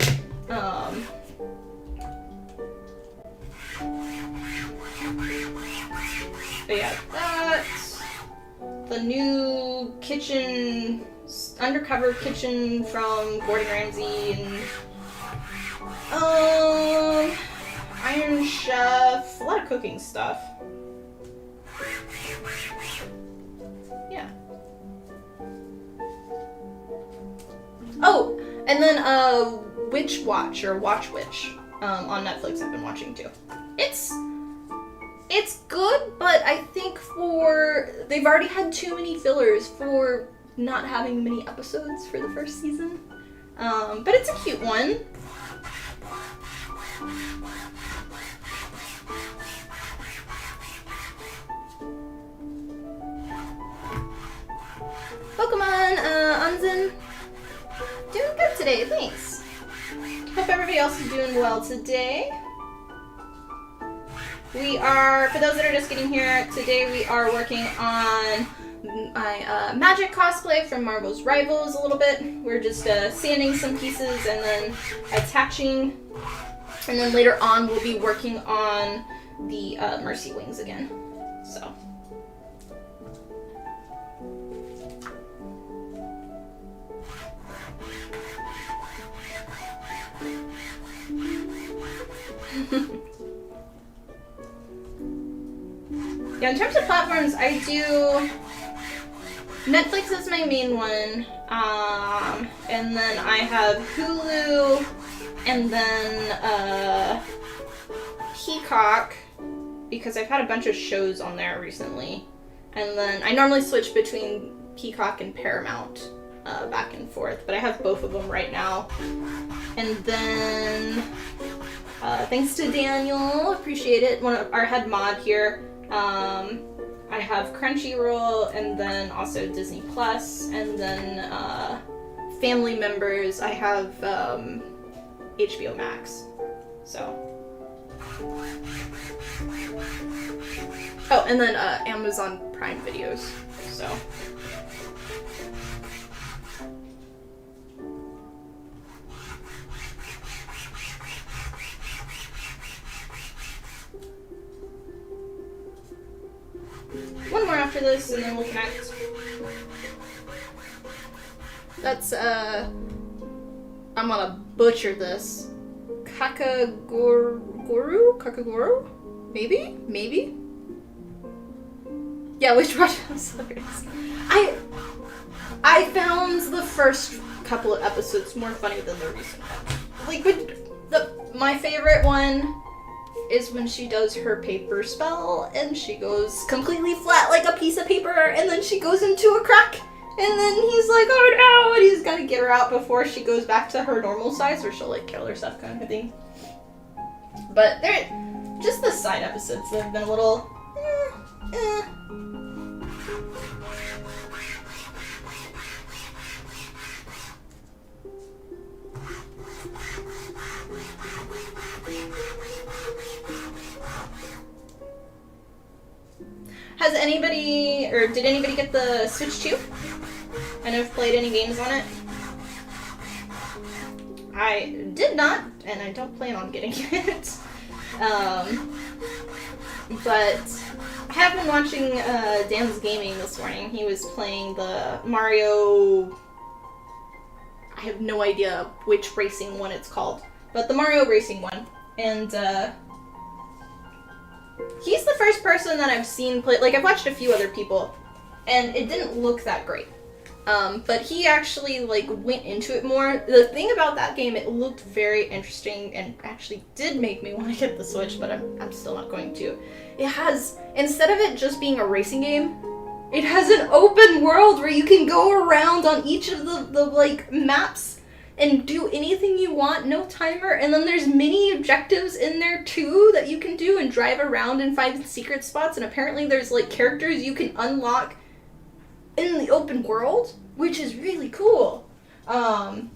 But yeah, that's the new kitchen, undercover kitchen from Gordon Ramsay, and Iron Chef, a lot of cooking stuff. Yeah. Oh, and then Witch Watch or Watch Witch on Netflix I've been watching too. It's good, but I think they've already had too many fillers for not having many episodes for the first season. But it's a cute one. Pokemon, Unzen. Doing good today, thanks. Hope everybody else is doing well today. We are, for those that are just getting here, today we are working on my Magik Cosplay from Marvel's Rivals a little bit. We're just sanding some pieces and then attaching. And then later on we'll be working on the Mercy Wings again. So. Yeah, in terms of platforms, I do... Netflix is my main one, and then I have Hulu, and then Peacock, because I've had a bunch of shows on there recently. And then I normally switch between Peacock and Paramount back and forth, but I have both of them right now. And then, thanks to Daniel, appreciate it, our head mod here. I have Crunchyroll, and then also Disney Plus, and then family members, I have HBO Max. So. Oh, and then Amazon Prime Videos. So. One more after this, and then we'll connect. That's, I'm gonna butcher this. Kakaguru? Kakaguru? Maybe? Maybe? Yeah, Witch Watch was hilarious. I found the first couple of episodes more funny than the recent one. Like, my favorite one is when she does her paper spell and she goes completely flat like a piece of paper, and then she goes into a crack, and then he's like, oh no, and he's gotta get her out before she goes back to her normal size or she'll like kill herself kind of thing. But they're just the side episodes that have been a little Has anybody, or did anybody get the Switch 2? I never played any games on it. I did not, and I don't plan on getting it. But I have been watching Dan's Gaming this morning. He was playing the Mario... I have no idea which racing one it's called, but the Mario racing one. And he's the first person that I've seen play... Like, I've watched a few other people, and it didn't look that great. But he actually, like, went into it more. The thing about that game, it looked very interesting and actually did make me want to get the Switch, but I'm still not going to. It has, instead of it just being a racing game, it has an open world where you can go around on each of the like, maps and do anything you want, no timer. And then there's mini objectives in there, too, that you can do and drive around and find secret spots. And apparently there's, like, characters you can unlock in the open world, which is really cool. So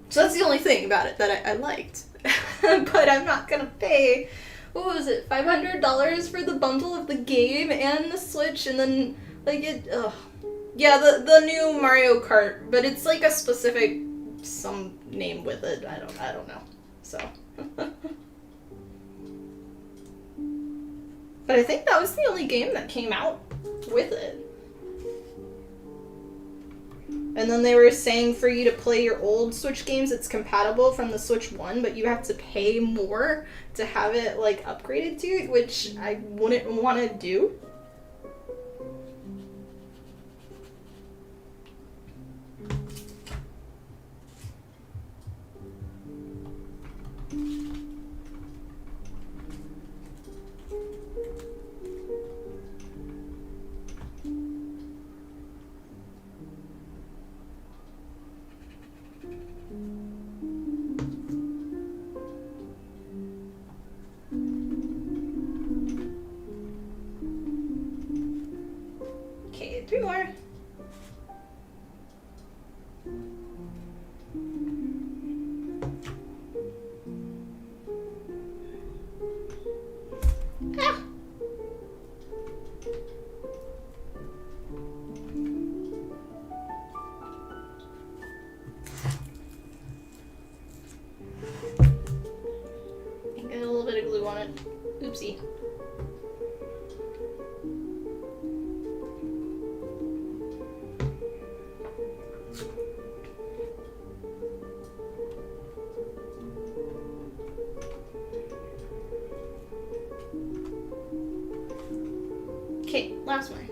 that's the only thing about it that I liked. But I'm not gonna pay, what was it, $500 for the bundle of the game and the Switch, and then, like, yeah, the new Mario Kart, but it's like a specific, some name with it, I don't know, so. But I think that was the only game that came out with it. And then they were saying for you to play your old Switch games, it's compatible from the Switch 1, but you have to pay more to have it, like, upgraded to it, which I wouldn't want to do. Okay, 3 more. Ah. I got a little bit of glue on it. Oopsie. Okay, last one.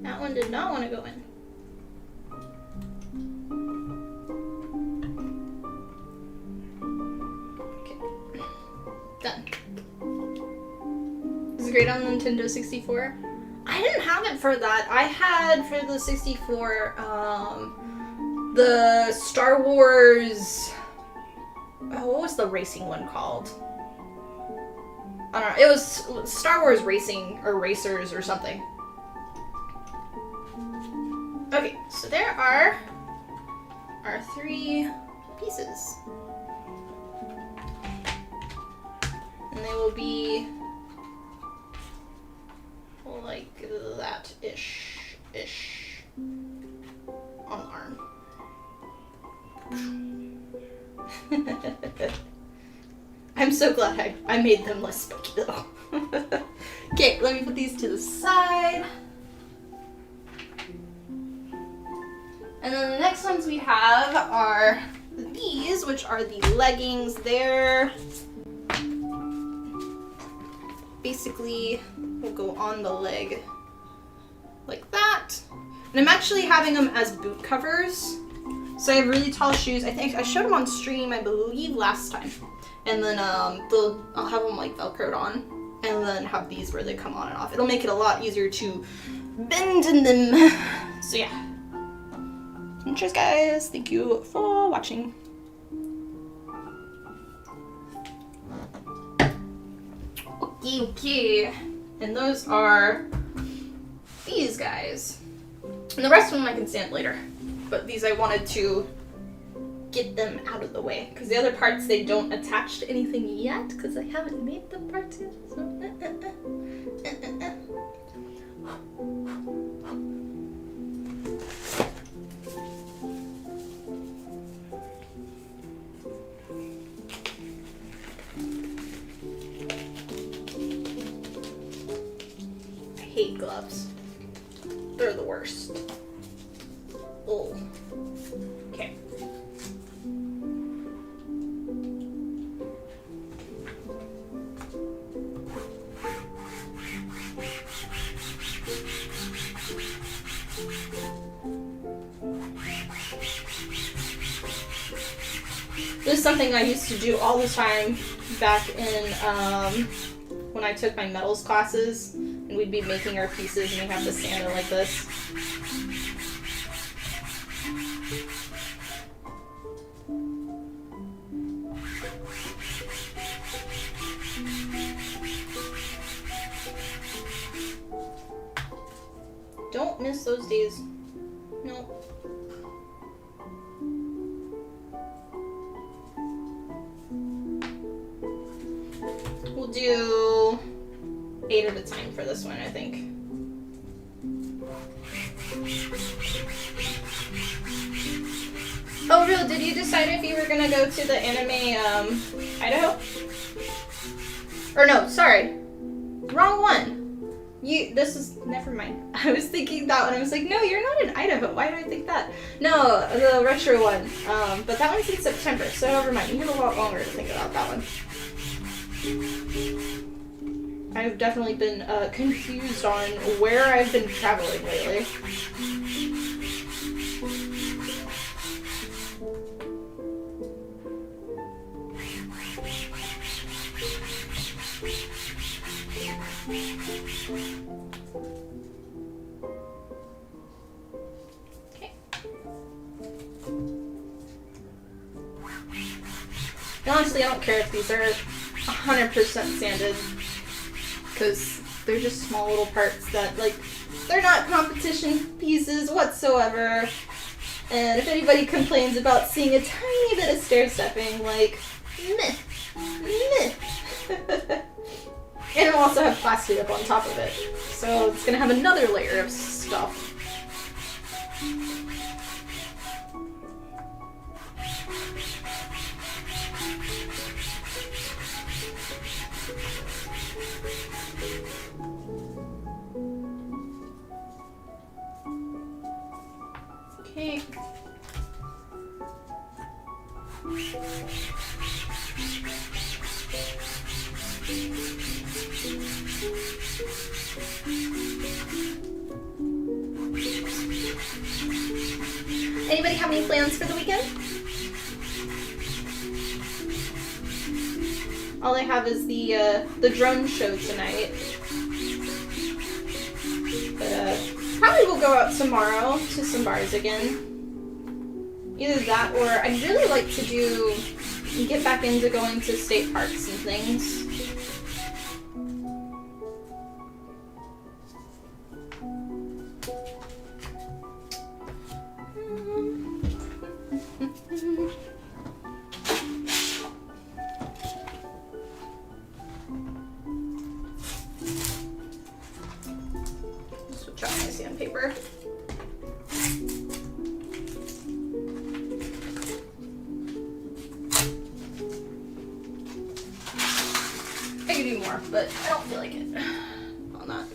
That one did not want to go in. Okay, done. This is great on the Nintendo 64. I didn't have it for that. I had for the 64, the Star Wars, what was the racing one called? I don't know, it was Star Wars Racing, or Racers, or something. Okay, so there are our 3 pieces. And they will be like that-ish on the arm. I'm so glad I made them less spooky though. Okay, let me put these to the side. And then the next ones we have are these, which are the leggings. They're basically will go on the leg like that. And I'm actually having them as boot covers. So I have really tall shoes. I think I showed them on stream, I believe, last time. And then I'll have them like Velcroed on, and then have these where they come on and off. It'll make it a lot easier to bend in them. So yeah. Cheers, guys. Thank you for watching. Okay. And those are these guys. And the rest of them I can stamp later. But these I wanted to get them out of the way. Because the other parts, they don't attach to anything yet, because I haven't made the parts yet. So, I hate gloves. They're the worst. Oh. Okay. This is something I used to do all the time back in when I took my metals classes, and we'd be making our pieces and we have to sand it like this. Don't miss those days. No. We'll do 8 at a time for this one, I think. Oh, real, did you decide if you were gonna go to the anime, Idaho? Or no, sorry. Wrong one. This is, never mind. I was thinking that one. I was like, no, you're not in Idaho. Why did I think that? No, the retro one. But that one's in September, so never mind. You have a lot longer to think about that one. I've definitely been confused on where I've been traveling lately. Okay. And honestly, I don't care if these are 100% sanded, because they're just small little parts that, like, they're not competition pieces whatsoever. And if anybody complains about seeing a tiny bit of stair stepping, like, meh, meh. And it'll also have plastic up on top of it, so it's gonna have another layer of stuff. Okay. Anybody have any plans for the weekend? All I have is the drone show tonight. But probably we'll go out tomorrow to some bars again. Either that, or I'd really like to get back into going to state parks and things. Switch out my sandpaper. I could do more, but I don't feel like it on that.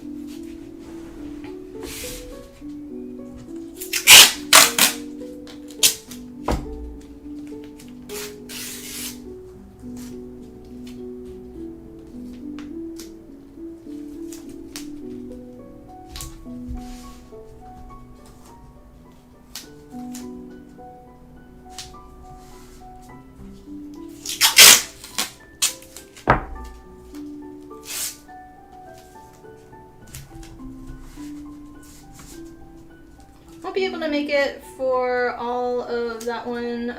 Won't be able to make it for all of that one.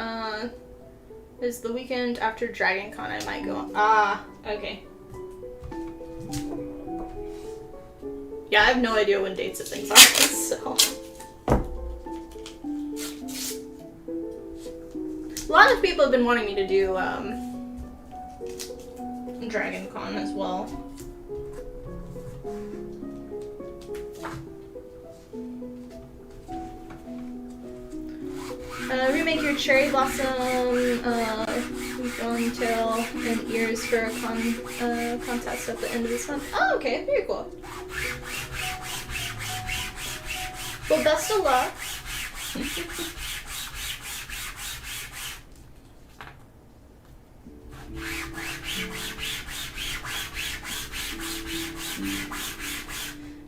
Is the weekend after Dragon Con. I might go. Okay. Yeah, I have no idea when dates of things are, so. A lot of people have been wanting me to do Dragon Con as well. Remake your cherry blossom, going tail and ears for a contest at the end of this month. Oh, okay, very cool. Well, best of luck.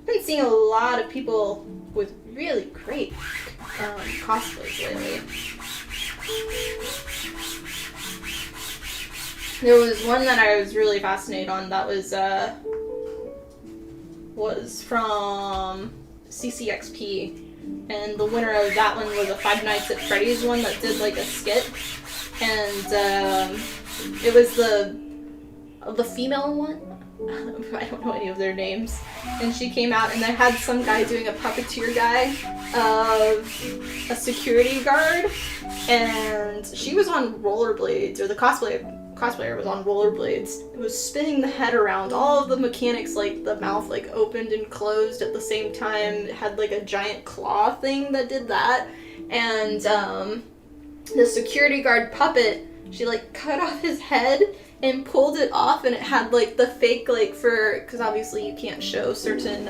Been seeing a lot of people with really great cosplays lately. There was one that I was really fascinated on that was from CCXP, and the winner of that one was a Five Nights at Freddy's one that did like a skit, and it was the female one. I don't know any of their names, and she came out and they had some guy doing a puppeteer guy of a security guard, and she was on rollerblades, or the cosplayer was on rollerblades. It was spinning the head around. All of the mechanics, like the mouth like opened and closed at the same time. It had like a giant claw thing that did that, and the security guard puppet, she like cut off his head and pulled it off, and it had like the fake, like, for, because obviously you can't show certain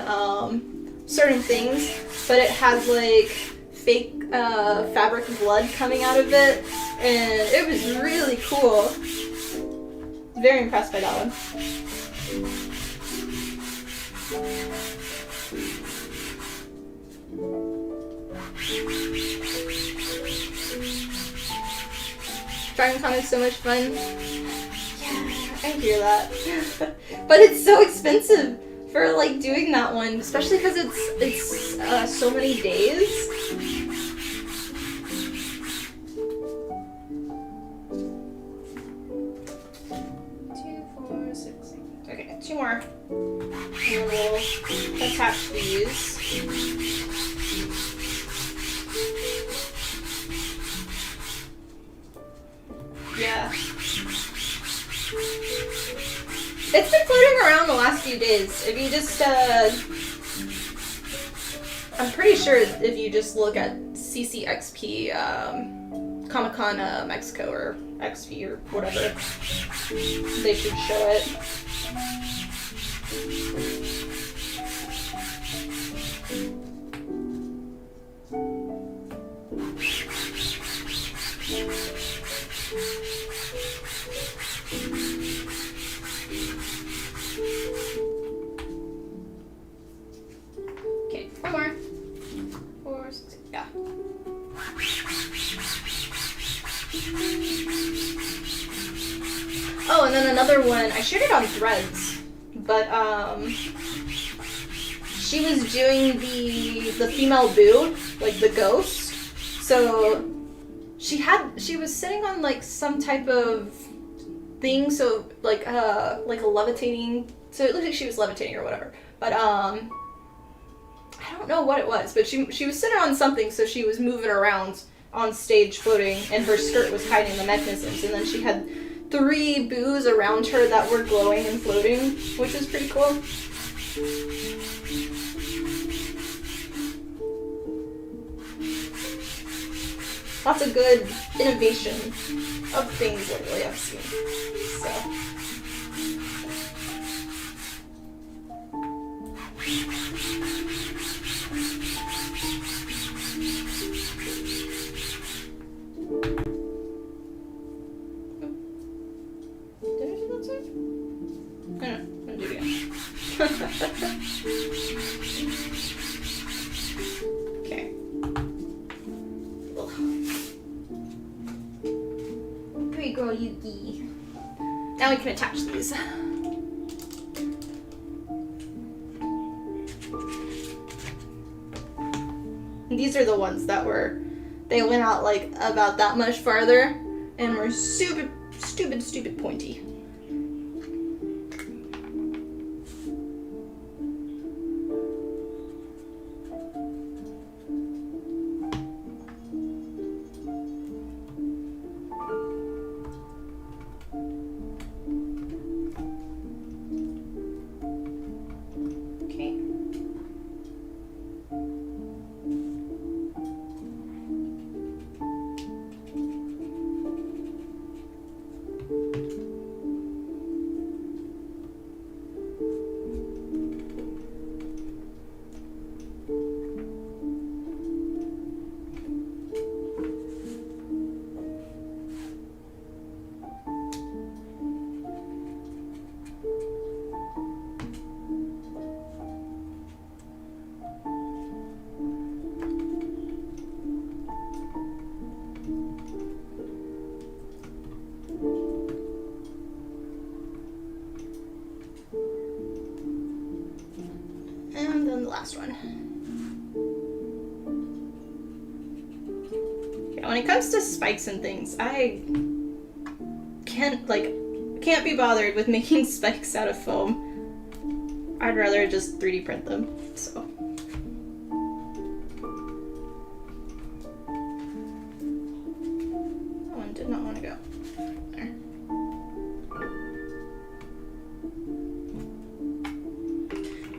things, but it had like fake fabric blood coming out of it, and it was really cool. Very impressed by that one. Dragon Con is so much fun. I hear that. But it's so expensive for like doing that one, especially because it's so many days. Okay, 2 more. And then we'll attach these. Yeah. It's been floating around the last few days. If you just, I'm pretty sure if you just look at CCXP, Comic-Con Mexico, or XP, or whatever, they should show it. Okay, 4 more. 4, 6, yeah. Oh, and then another one, I shared it on Threads, but she was doing the female boo, like the ghost. So she was sitting on like some type of thing, so like a levitating, so it looked like she was levitating or whatever. But I don't know what it was, but she was sitting on something, so she was moving around on stage floating, and her skirt was hiding the mechanisms, and then she had 3 boos around her that were glowing and floating, which was pretty cool. Lots of good innovation of things lately I've seen. So. Did I do that side? No, I'm gonna do it again. Okay. Ugh. Pretty girl Yuki. Now we can attach these. These are the ones that they went out like about that much farther and were stupid pointy. last one. Yeah, when it comes to spikes and things, I can't be bothered with making spikes out of foam. I'd rather just 3D print them, so. That one did not want to go. There.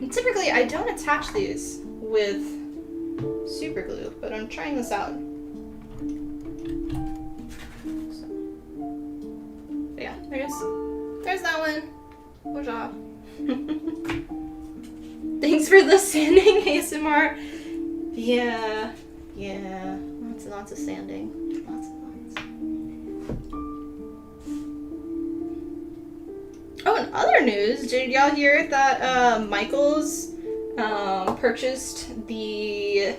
And typically, I don't attach these with super glue, but I'm trying this out. So. Yeah, there's that one. Good job. Thanks for the sanding ASMR. Yeah. Lots and lots of sanding. Lots and lots. Oh, and other news. Did y'all hear that Michaels purchased the,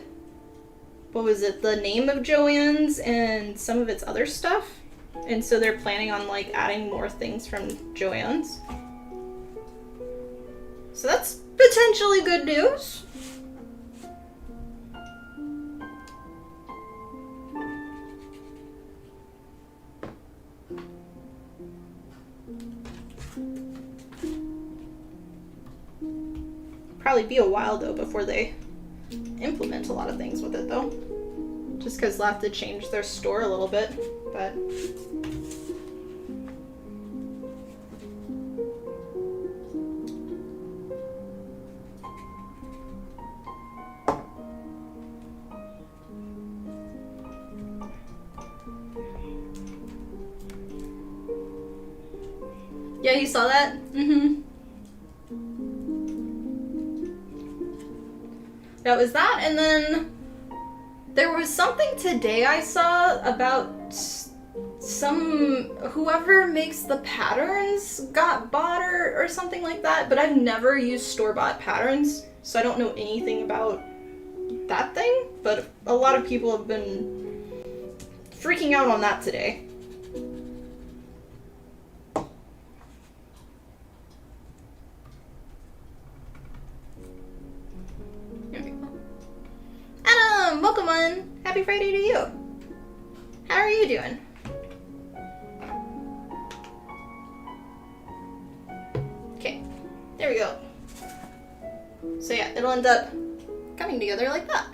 what was it, the name of Joann's and some of its other stuff? And so they're planning on like adding more things from Joann's. So that's potentially good news. Probably be a while though before they implement a lot of things with it though. Just because they'll have to change their store a little bit, but. Yeah, you saw that? Mm-hmm. That was that, and then there was something today I saw about whoever makes the patterns got bought or something like that, but I've never used store-bought patterns, so I don't know anything about that thing, but a lot of people have been freaking out on that today. Adam, welcome on. Happy Friday to you. How are you doing? Okay, there we go. So yeah, it'll end up coming together like that.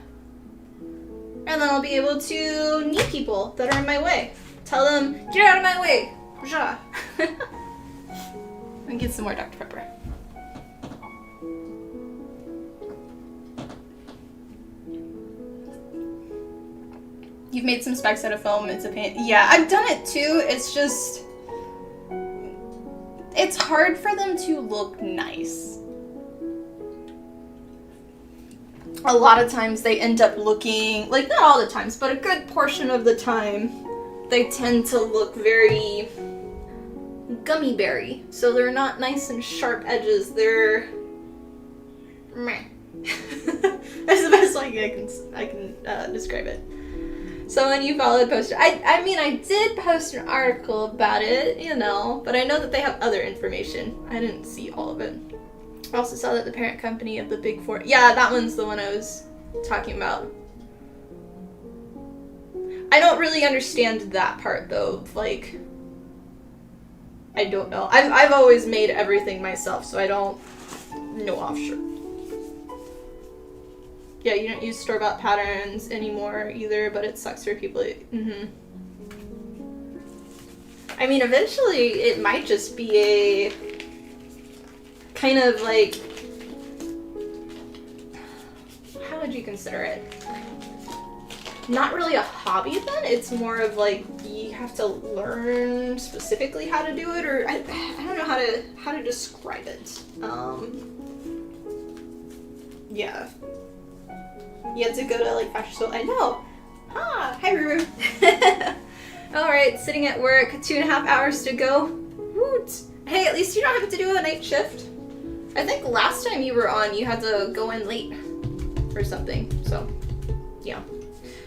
And then I'll be able to meet people that are in my way. Tell them, get out of my way. Ja. And get some more Dr. Pepper. You've made some specs out of foam. It's a pain. Yeah, I've done it too. It's just, it's hard for them to look nice. A lot of times they end up looking, like not all the times, but a good portion of the time, they tend to look very gummy berry. So they're not nice and sharp edges. They're meh. That's the best way I can describe it. Someone you followed posted. I mean, I did post an article about it, you know, but I know that they have other information. I didn't see all of it. I also saw that the parent company of the Big Four. Yeah, that one's the one I was talking about. I don't really understand that part though. Like, I don't know. I've always made everything myself, so I don't know offshore. Yeah, you don't use store-bought patterns anymore either, but it sucks for people. I mean, eventually it might just be a kind of like, how would you consider it? Not really a hobby then, it's more of like you have to learn specifically how to do it, or I don't know how to describe it. Yeah. You had to go to like fashion school. I know. Ah, hi Ruru. Alright, sitting at work, 2.5 hours to go. Woot. Hey, at least you don't have to do a night shift. I think last time you were on, you had to go in late or something. So, yeah.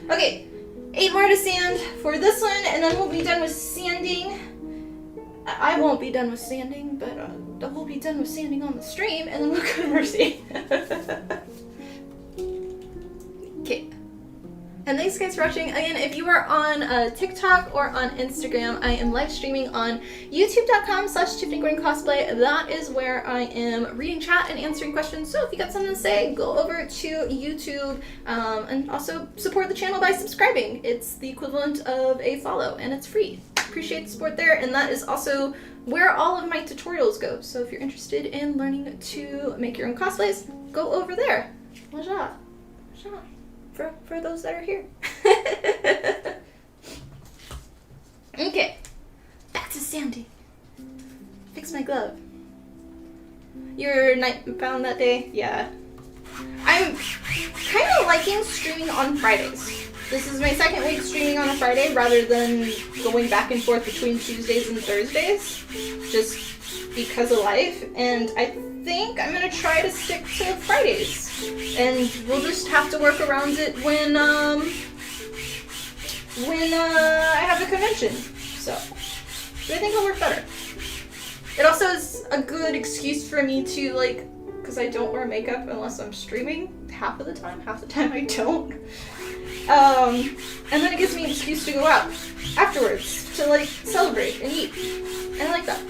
Okay, 8 more to sand for this one, and then we'll be done with sanding. I won't be done with sanding, but we'll be done with sanding on the stream, and then we'll go to Mercy. And thanks guys for watching. Again, if you are on TikTok or on Instagram, I am live streaming on youtube.com/TiffanyCosplay. That is where I am reading chat and answering questions. So if you got something to say, go over to YouTube and also support the channel by subscribing. It's the equivalent of a follow and it's free. Appreciate the support there. And that is also where all of my tutorials go. So if you're interested in learning to make your own cosplays, go over there. Waja. Waja. For those that are here. Okay, back to Sandy. Fix my glove. Your night bound that day? Yeah. I'm kind of liking streaming on Fridays. This is my second week streaming on a Friday rather than going back and forth between Tuesdays and Thursdays. Just because of life. And I think I'm gonna try to stick to Fridays. And we'll just have to work around it when I have a convention. So I think it'll work better. It also is a good excuse for me to, like, because I don't wear makeup unless I'm streaming half the time I don't. And then it gives me an excuse to go out afterwards to, like, celebrate and eat. And I like that.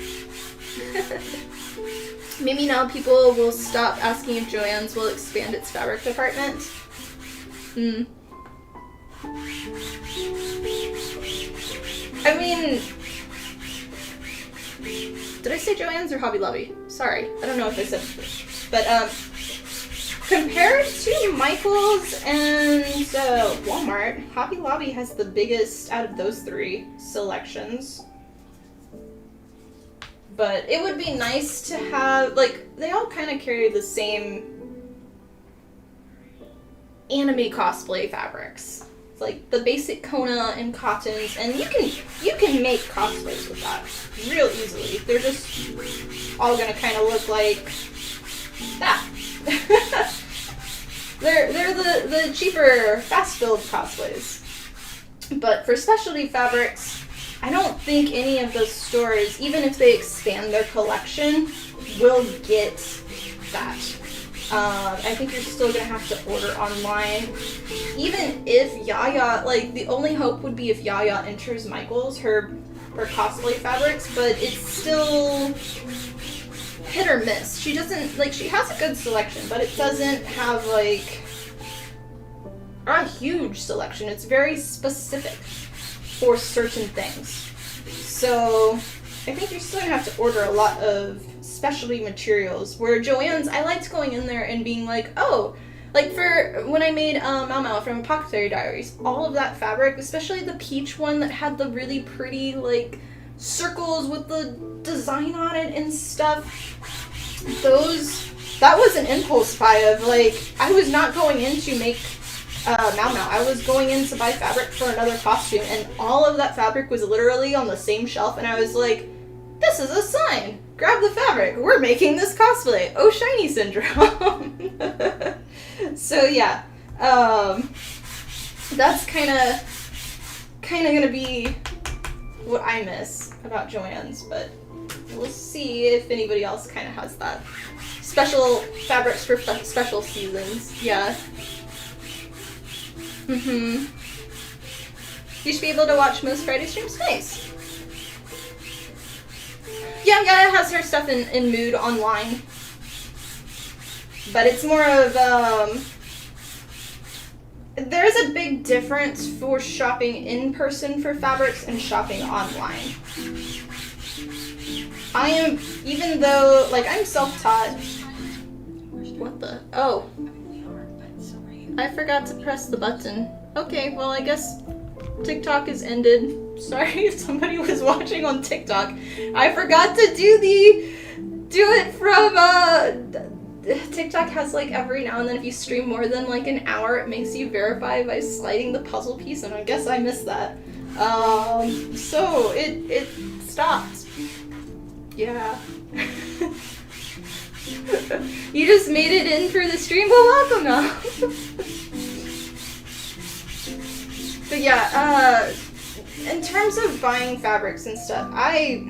Maybe now people will stop asking if Joann's will expand its fabric department. I mean, did I say Joann's or Hobby Lobby? Sorry, I don't know if I said it. But compared to Michael's and Walmart, Hobby Lobby has the biggest out of those three selections. But it would be nice to have, like, they all kind of carry the same anime cosplay fabrics. It's like the basic Kona and cottons, and you can make cosplays with that real easily. They're just all gonna kind of look like that. they're the cheaper, fast-build cosplays. But for specialty fabrics, I don't think any of those stores, even if they expand their collection, will get that. I think you're still gonna have to order online. Even if Yaya, like, the only hope would be if Yaya enters Michael's, her cosplay fabrics, but it's still hit or miss. She doesn't, like, she has a good selection, but it doesn't have, like, a huge selection. It's very specific for certain things. So I think you're still gonna have to order a lot of specialty materials, where Joann's, I liked going in there and being like, oh, like for when I made Mau Mau from Apothecary Diaries, all of that fabric, especially the peach one that had the really pretty, like, circles with the design on it and stuff, that was an impulse buy of, like, I was not going in to make Mau Mau. I was going in to buy fabric for another costume, and all of that fabric was literally on the same shelf, and I was like, this is a sign! Grab the fabric! We're making this cosplay! Oh, shiny syndrome! So yeah, that's kinda gonna be what I miss about Joann's, but we'll see if anybody else kinda has that. Special fabrics for special seasons, yeah. You should be able to watch most Friday streams. Nice. Yeah, Yaya has her stuff in Mood online. But it's more of, there's a big difference for shopping in person for fabrics and shopping online. Even though, like, I'm self-taught. What the? Oh. I forgot to press the button. Okay, well, I guess TikTok is ended. Sorry if somebody was watching on TikTok. I forgot to do it from, TikTok has, like, every now and then if you stream more than, like, an hour, it makes you verify by sliding the puzzle piece, and I guess I missed that. So it stopped. Yeah. You just made it in for the stream? Well, welcome now. But yeah, in terms of buying fabrics and stuff, I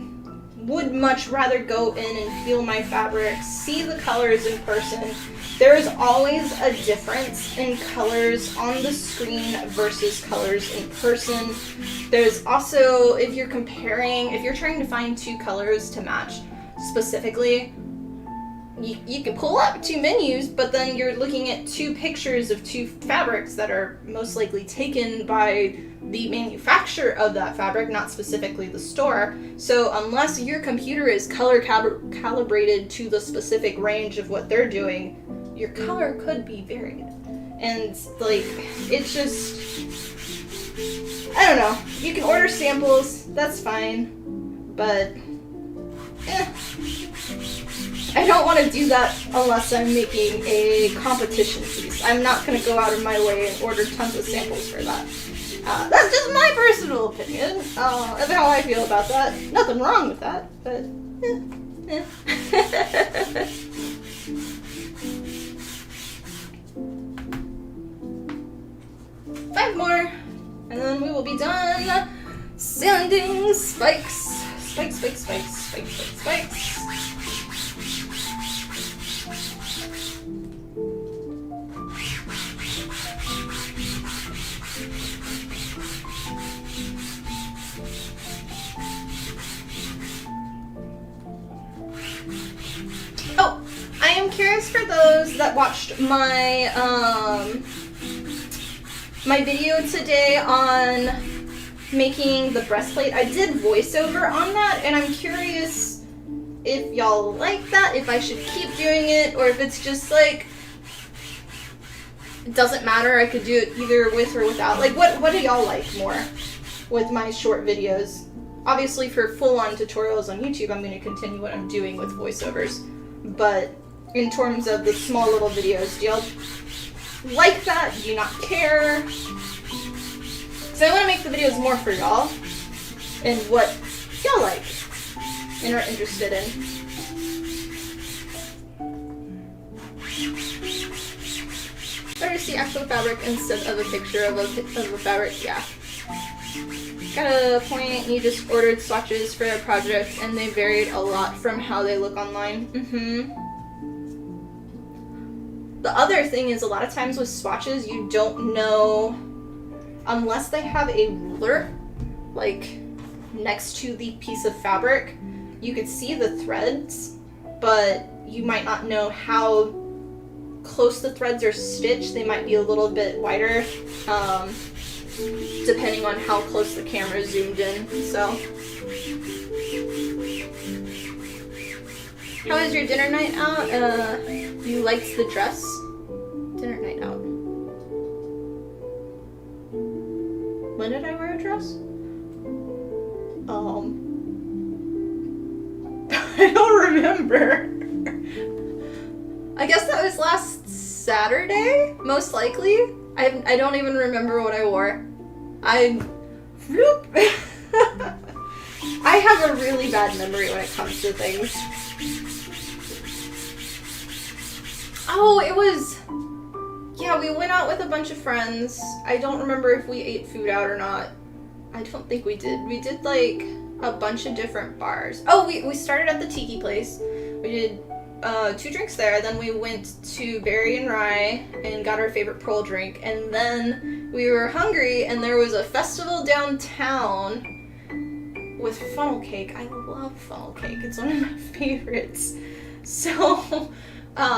would much rather go in and feel my fabrics, see the colors in person, There's always a difference in colors on the screen versus colors in person. There's also, if you're trying to find two colors to match specifically, you can pull up two menus, but then you're looking at two pictures of two fabrics that are most likely taken by the manufacturer of that fabric, not specifically the store. So unless your computer is color calibrated to the specific range of what they're doing, your color could be varied. And like, it's just, I don't know. You can order samples, that's fine, but I don't want to do that unless I'm making a competition piece. I'm not going to go out of my way and order tons of samples for that. That's just my personal opinion of how I feel about that. Nothing wrong with that, but Five more, and then we will be done sanding spikes. Spikes, spikes, spikes, spikes, spikes, spikes. Oh, I am curious for those that watched my my video today on making the breastplate. I did voiceover on that, and I'm curious if y'all like that, if I should keep doing it, or if it's just like, it doesn't matter, I could do it either with or without. Like, what do y'all like more with my short videos? Obviously, for full-on tutorials on YouTube, I'm going to continue what I'm doing with voiceovers. But in terms of the small little videos, do y'all like that? Do you not care? Because I want to make the videos more for y'all and what y'all like and are interested in. Better see actual fabric instead of a picture of a fabric, yeah. Got a point, you just ordered swatches for a project and they varied a lot from how they look online. The other thing is, a lot of times with swatches, you don't know, unless they have a ruler, like, next to the piece of fabric, you could see the threads, but you might not know how close the threads are stitched. They might be a little bit wider, depending on how close the camera zoomed in, so. How was your dinner night out? You liked the dress? Dinner night out. When did I wear a dress? I don't remember. I guess that was last Saturday, most likely. I don't even remember what I wore. I have a really bad memory when it comes to things. Oh, it was... Yeah, we went out with a bunch of friends. I don't remember if we ate food out or not. I don't think we did. We did, like, a bunch of different bars. Oh, we started at the Tiki place. We did 2 drinks there. Then we went to Berry and Rye and got our favorite pearl drink. And then we were hungry, and there was a festival downtown with funnel cake. I love funnel cake. It's one of my favorites. So...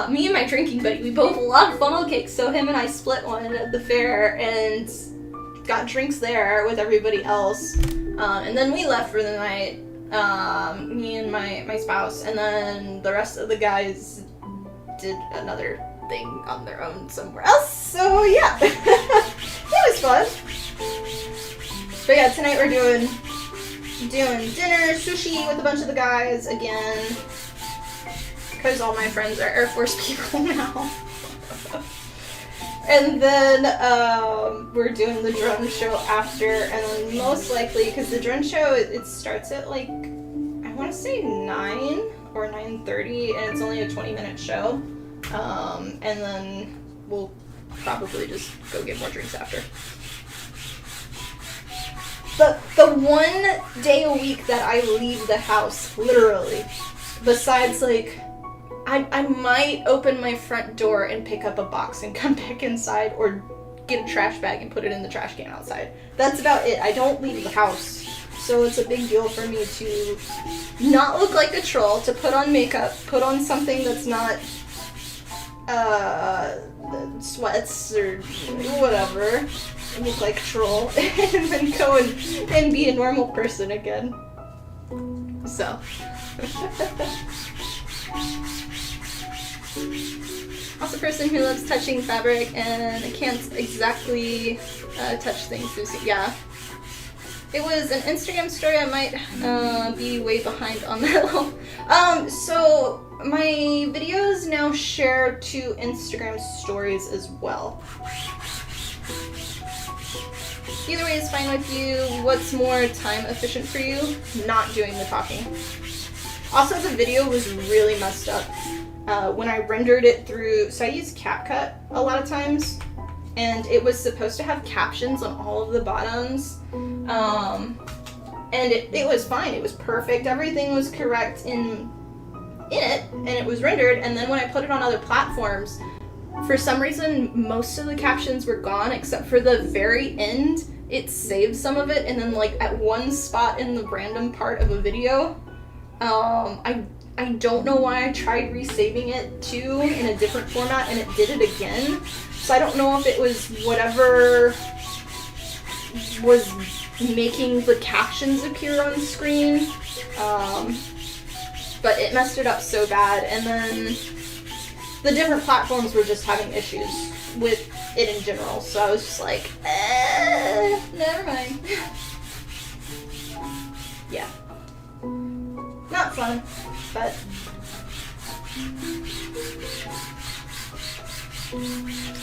me and my drinking buddy, we both love funnel cake, so him and I split one at the fair and got drinks there with everybody else. And then we left for the night, me and my spouse, and then the rest of the guys did another thing on their own somewhere else. So yeah, it was fun. But yeah, tonight we're doing dinner, sushi with a bunch of the guys again. Because all my friends are Air Force people now. And then we're doing the drone show after, and then most likely, because the drone show, it starts at like, I want to say 9 or 9:30, and it's only a 20-minute show. And then we'll probably just go get more drinks after. The one day a week that I leave the house, literally, besides like I might open my front door and pick up a box and come back inside, or get a trash bag and put it in the trash can outside. That's about it. I don't leave the house. So it's a big deal for me to not look like a troll, to put on makeup, put on something that's not sweats or whatever, and look like a troll, and then go and be a normal person again. So. Also a person who loves touching fabric and can't exactly touch things through. Yeah. It was an Instagram story. I might be way behind on that. So my videos now share to Instagram stories as well. Either way is fine with you. What's more time efficient for you? Not doing the talking. Also, the video was really messed up. When I rendered it through, so I use CapCut a lot of times, and it was supposed to have captions on all of the bottoms, and it was fine, it was perfect, everything was correct in it, and it was rendered, and then when I put it on other platforms, for some reason, most of the captions were gone, except for the very end. It saved some of it, and then like at one spot in the random part of a video, I don't know why I tried resaving it too in a different format and it did it again. So I don't know if it was whatever was making the captions appear on screen. But it messed it up so bad, and then the different platforms were just having issues with it in general. So I was just like, never mind. Yeah. Not fun. But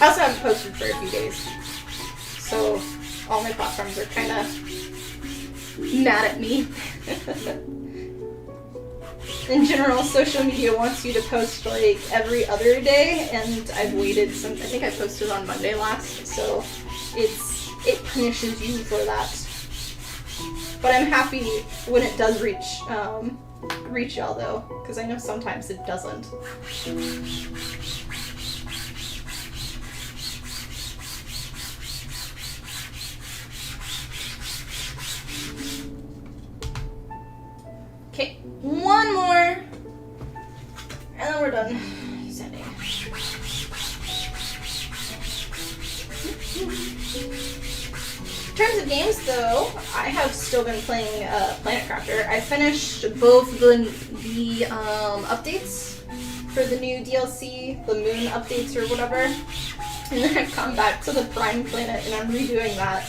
I also haven't posted for a few days, so all my platforms are kind of mad at me. In general, social media wants you to post like every other day, and I've waited I think I posted on Monday last, so it punishes you for that. But I'm happy when it does reach y'all though, because I know sometimes it doesn't. Okay, one more, and then we're done sending. In terms of games, though, I have still been playing Planet Crafter. I finished both the updates for the new DLC, the moon updates or whatever, and then I've come back to the Prime Planet and I'm redoing that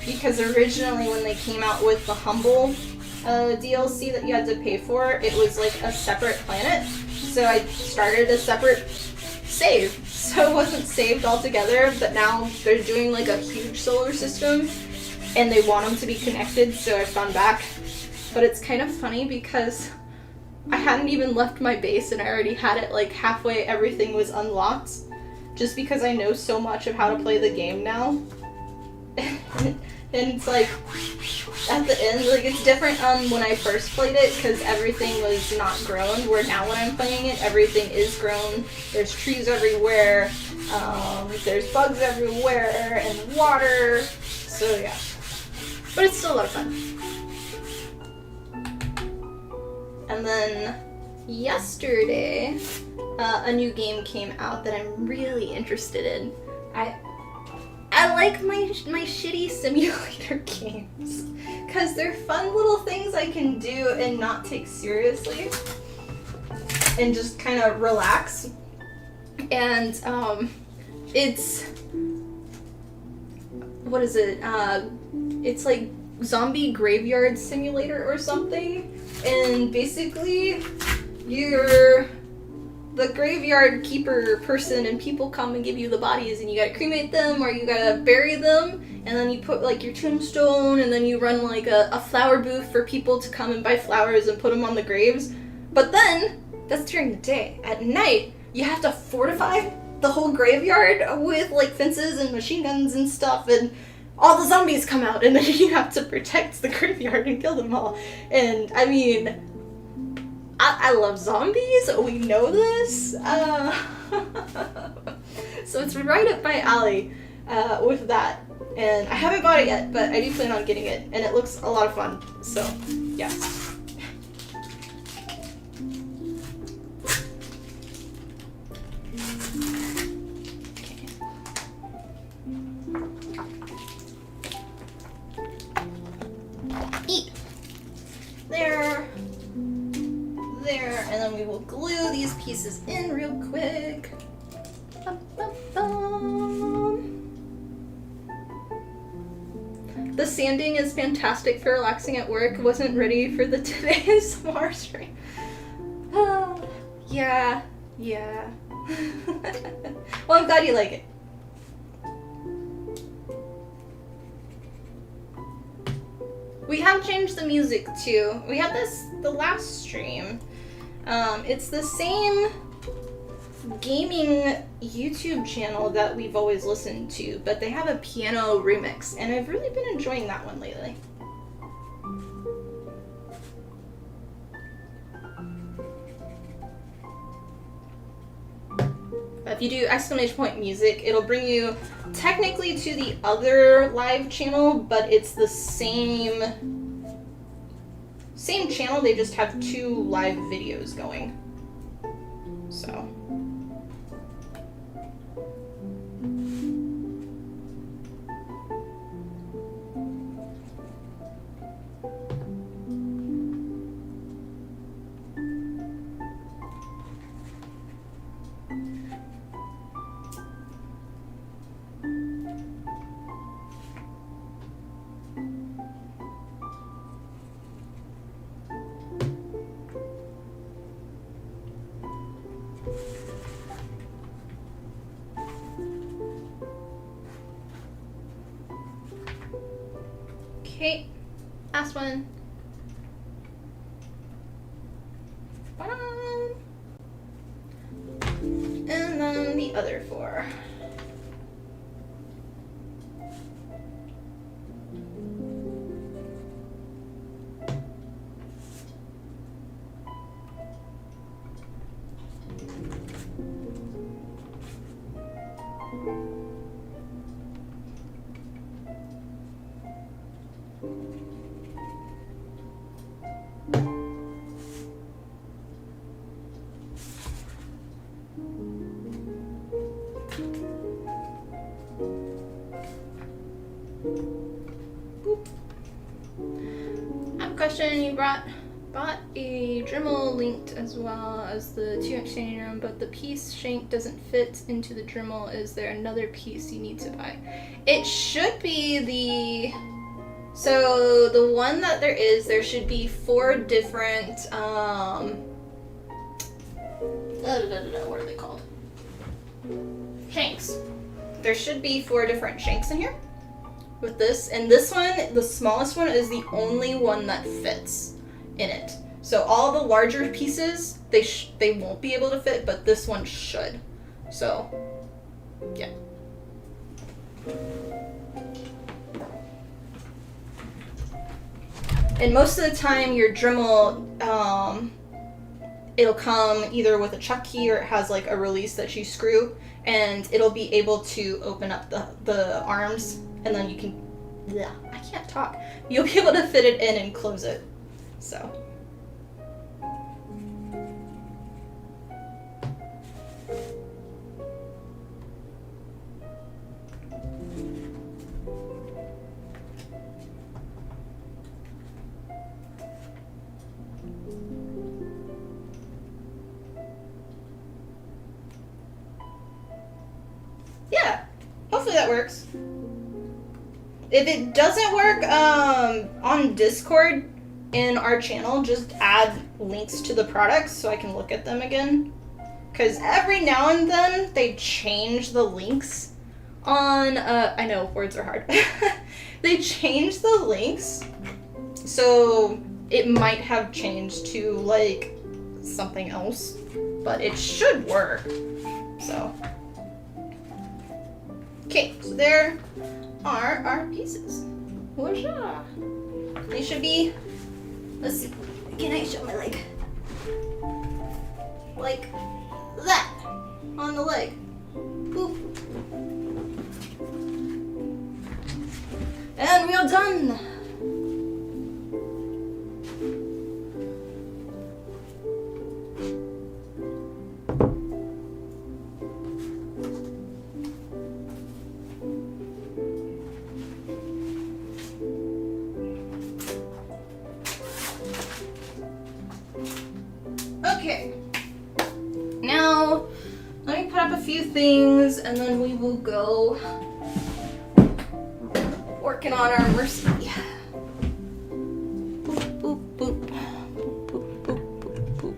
because originally when they came out with the Humble DLC that you had to pay for, it was like a separate planet, so I started a separate save. So it wasn't saved altogether, but now they're doing like a huge solar system and they want them to be connected, so I've gone back. But it's kind of funny because I hadn't even left my base and I already had it like halfway, everything was unlocked, just because I know so much of how to play the game now. And it's like, at the end, like it's different when I first played it because everything was not grown, where now when I'm playing it, everything is grown. There's trees everywhere, there's bugs everywhere, and water, so yeah. But it's still a lot of fun. And then yesterday, a new game came out that I'm really interested in. I like my shitty simulator games because they're fun little things I can do and not take seriously and just kind of relax. And it's, what is it? It's like Zombie Graveyard Simulator or something, and basically you're the graveyard keeper person and people come and give you the bodies and you gotta cremate them or you gotta bury them, and then you put like your tombstone, and then you run like a flower booth for people to come and buy flowers and put them on the graves. But then, that's during the day. At night, you have to fortify the whole graveyard with like fences and machine guns and stuff, and all the zombies come out and then you have to protect the graveyard and kill them all. And I mean, I love zombies. We know this. So it's right up my alley with that. And I haven't bought it yet, but I do plan on getting it. And it looks a lot of fun. So, yeah. Eat. There. There. And then we will glue these pieces in real quick. Bum, bum, bum. The sanding is fantastic for relaxing at work. Wasn't ready for the today's ASMR stream. Oh, yeah. Well, I'm glad you like it. We have changed the music too. We had this the last stream. It's the same gaming YouTube channel that we've always listened to, but they have a piano remix, and I've really been enjoying that one lately. If you do !music, it'll bring you technically to the other live channel, but it's the same channel, they just have 2 live videos going. So. Okay, last one. And then the other 4. I have a question. You bought a Dremel linked as well as the 2-inch standing room, but the piece shank doesn't fit into the Dremel. Is there another piece you need to buy? It should be so the one that there should be 4 different, what are they called? Shanks. There should be 4 different shanks in here with this, and this one, the smallest one, is the only one that fits in it. So all the larger pieces, they won't be able to fit, but this one should. So, yeah. And most of the time, your Dremel, it'll come either with a chuck key or it has like a release that you screw, and it'll be able to open up the arms, and then you can, I can't talk. You'll be able to fit it in and close it. So. Yeah, hopefully that works. If it doesn't work on Discord in our channel, just add links to the products so I can look at them again. Because every now and then they change the links on, I know words are hard. They change the links, so it might have changed to like something else, but it should work. So. Okay, so there are our pieces. Voila! They should be, let's see, can I show my leg? Like that on the leg. Boop. And we are done. Okay, now let me put up a few things and then we will go working on our Mercy. Boop, boop, boop. Boop, boop, boop, boop, boop.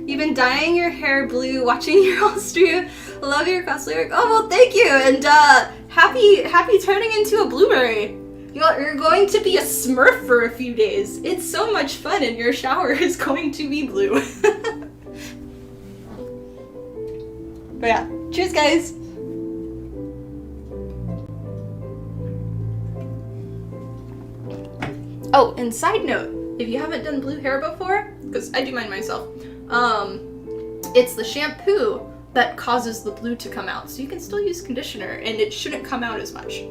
You've been dyeing your hair blue watching your old stream. Love your cosplay work. Oh, well, thank you. And happy turning into a blueberry. You're going to be a Smurf for a few days. It's so much fun and your shower is going to be blue. But yeah, cheers guys. Oh, and side note, if you haven't done blue hair before, because I do mine myself, it's the shampoo that causes the blue to come out. So you can still use conditioner and it shouldn't come out as much.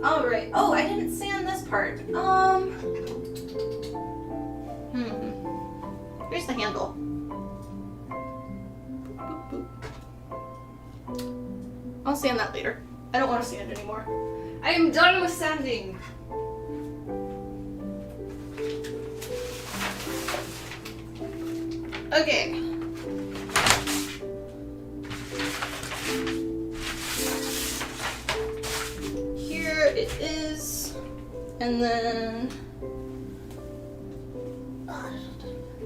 All right. Oh, I didn't sand this part. Here's the handle. Boop, boop, boop. I'll sand that later. I don't want to sand anymore. I am done with sanding. Okay. Here it is. And then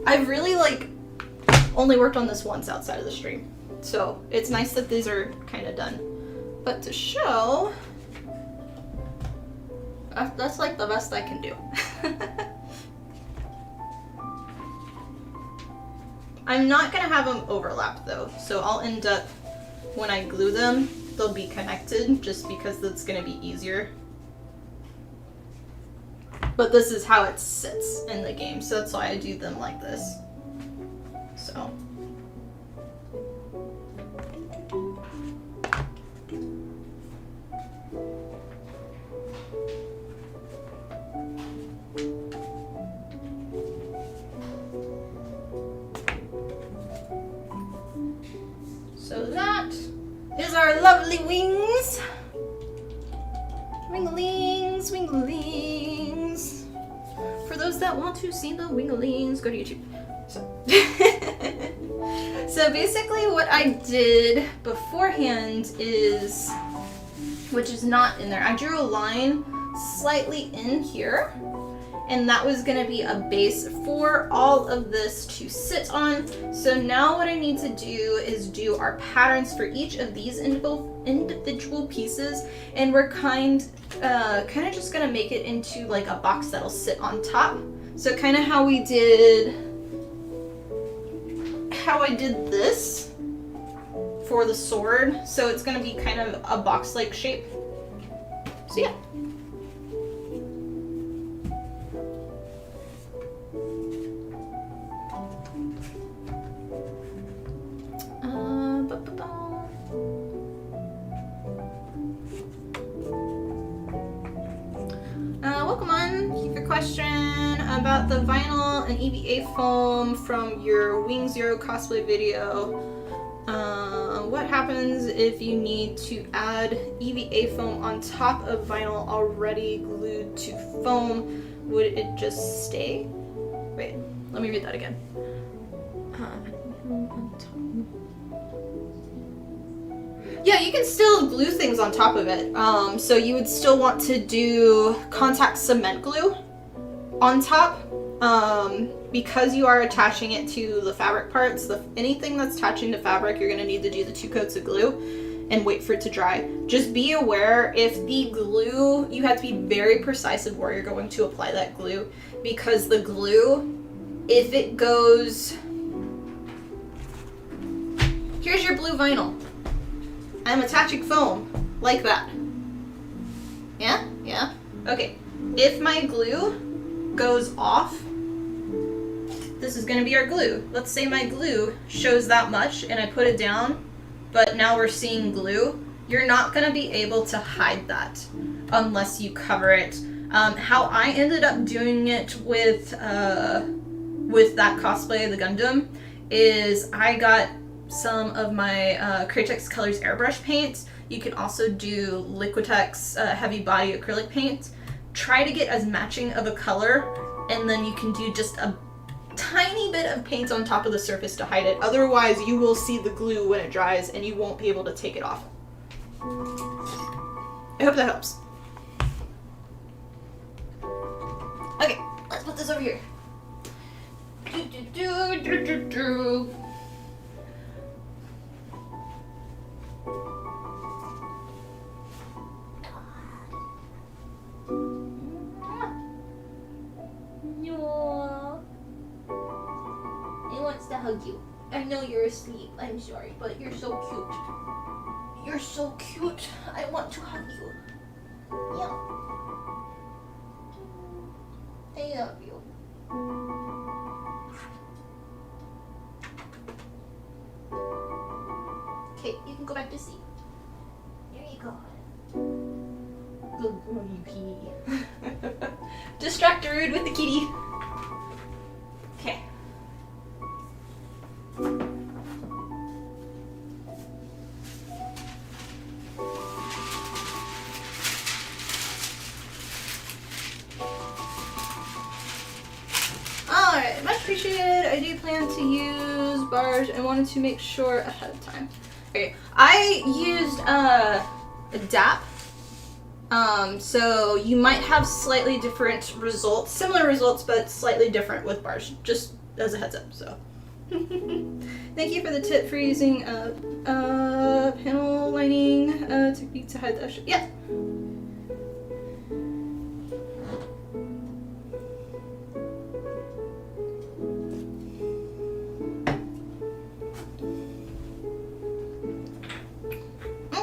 I've really only worked on this once outside of the stream. So it's nice that these are kind of done. But to show, that's like the best I can do. I'm not gonna have them overlap though, so I'll end up, when I glue them, they'll be connected just because that's gonna be easier. But this is how it sits in the game, so that's why I do them like this. So. So that is our lovely wings. Winglings, winglings. For those that want to see the winglings, go to YouTube. So basically what I did beforehand is, which is not in there, I drew a line slightly in here. And that was gonna be a base for all of this to sit on. So now what I need to do is do our patterns for each of these individual pieces, and we're kind of just gonna make it into like a box that'll sit on top. So kind of how I did this for the sword. So it's gonna be kind of a box-like shape. So yeah. Welcome on. Your question about the vinyl and EVA foam from your Wing Zero cosplay video. What happens if you need to add EVA foam on top of vinyl already glued to foam? Would it just stay? Wait, let me read that again. Yeah, you can still glue things on top of it. So you would still want to do contact cement glue on top. Because you are attaching it to the fabric parts, anything that's attaching to fabric, you're going to need to do the 2 coats of glue and wait for it to dry. Just be aware, if the glue, you have to be very precise of where you're going to apply that glue, because the glue, if it goes, here's your blue vinyl. I'm attaching foam like that. Yeah? Yeah? Okay. If my glue goes off, this is going to be our glue. Let's say my glue shows that much and I put it down, but now we're seeing glue. You're not going to be able to hide that unless you cover it. How I ended up doing it with that cosplay, the Gundam, is I got some of my Cratex Colors airbrush paint. You can also do Liquitex heavy body acrylic paint. Try to get as matching of a color, and then you can do just a tiny bit of paint on top of the surface to hide it. Otherwise, you will see the glue when it dries, and you won't be able to take it off. I hope that helps. Okay, let's put this over here. No. He wants to hug you. I know you're asleep. I'm sorry, but you're so cute. You're so cute. I want to hug you. Yeah. I love you. Okay, you can go back to sleep. There you go. Good girl, you kitty. Distractorud with the kitty. Okay. Alright, much appreciated. I do plan to use bars and wanted to make sure ahead of time. Okay, I used a DAP. So you might have slightly different results, similar results, but slightly different with bars, just as a heads up, so. Thank you for the tip for using panel lining technique to hide the extra. Yeah.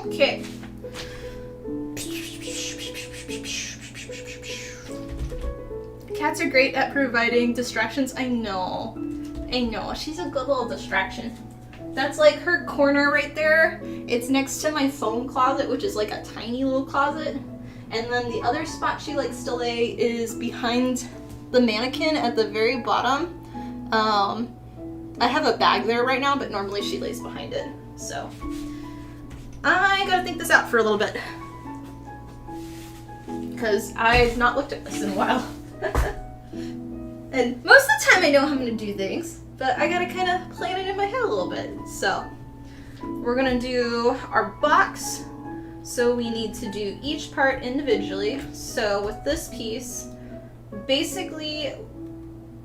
Okay. Cats are great at providing distractions. I know. She's a good little distraction. That's like her corner right there. It's next to my phone closet, which is like a tiny little closet. And then the other spot she likes to lay is behind the mannequin at the very bottom. I have a bag there right now, but normally she lays behind it. So I gotta think this out for a little bit, because I've not looked at this in a while. And most of the time I know how I'm gonna do things, but I gotta kind of plan it in my head a little bit. So we're gonna do our box. So we need to do each part individually. So with this piece, basically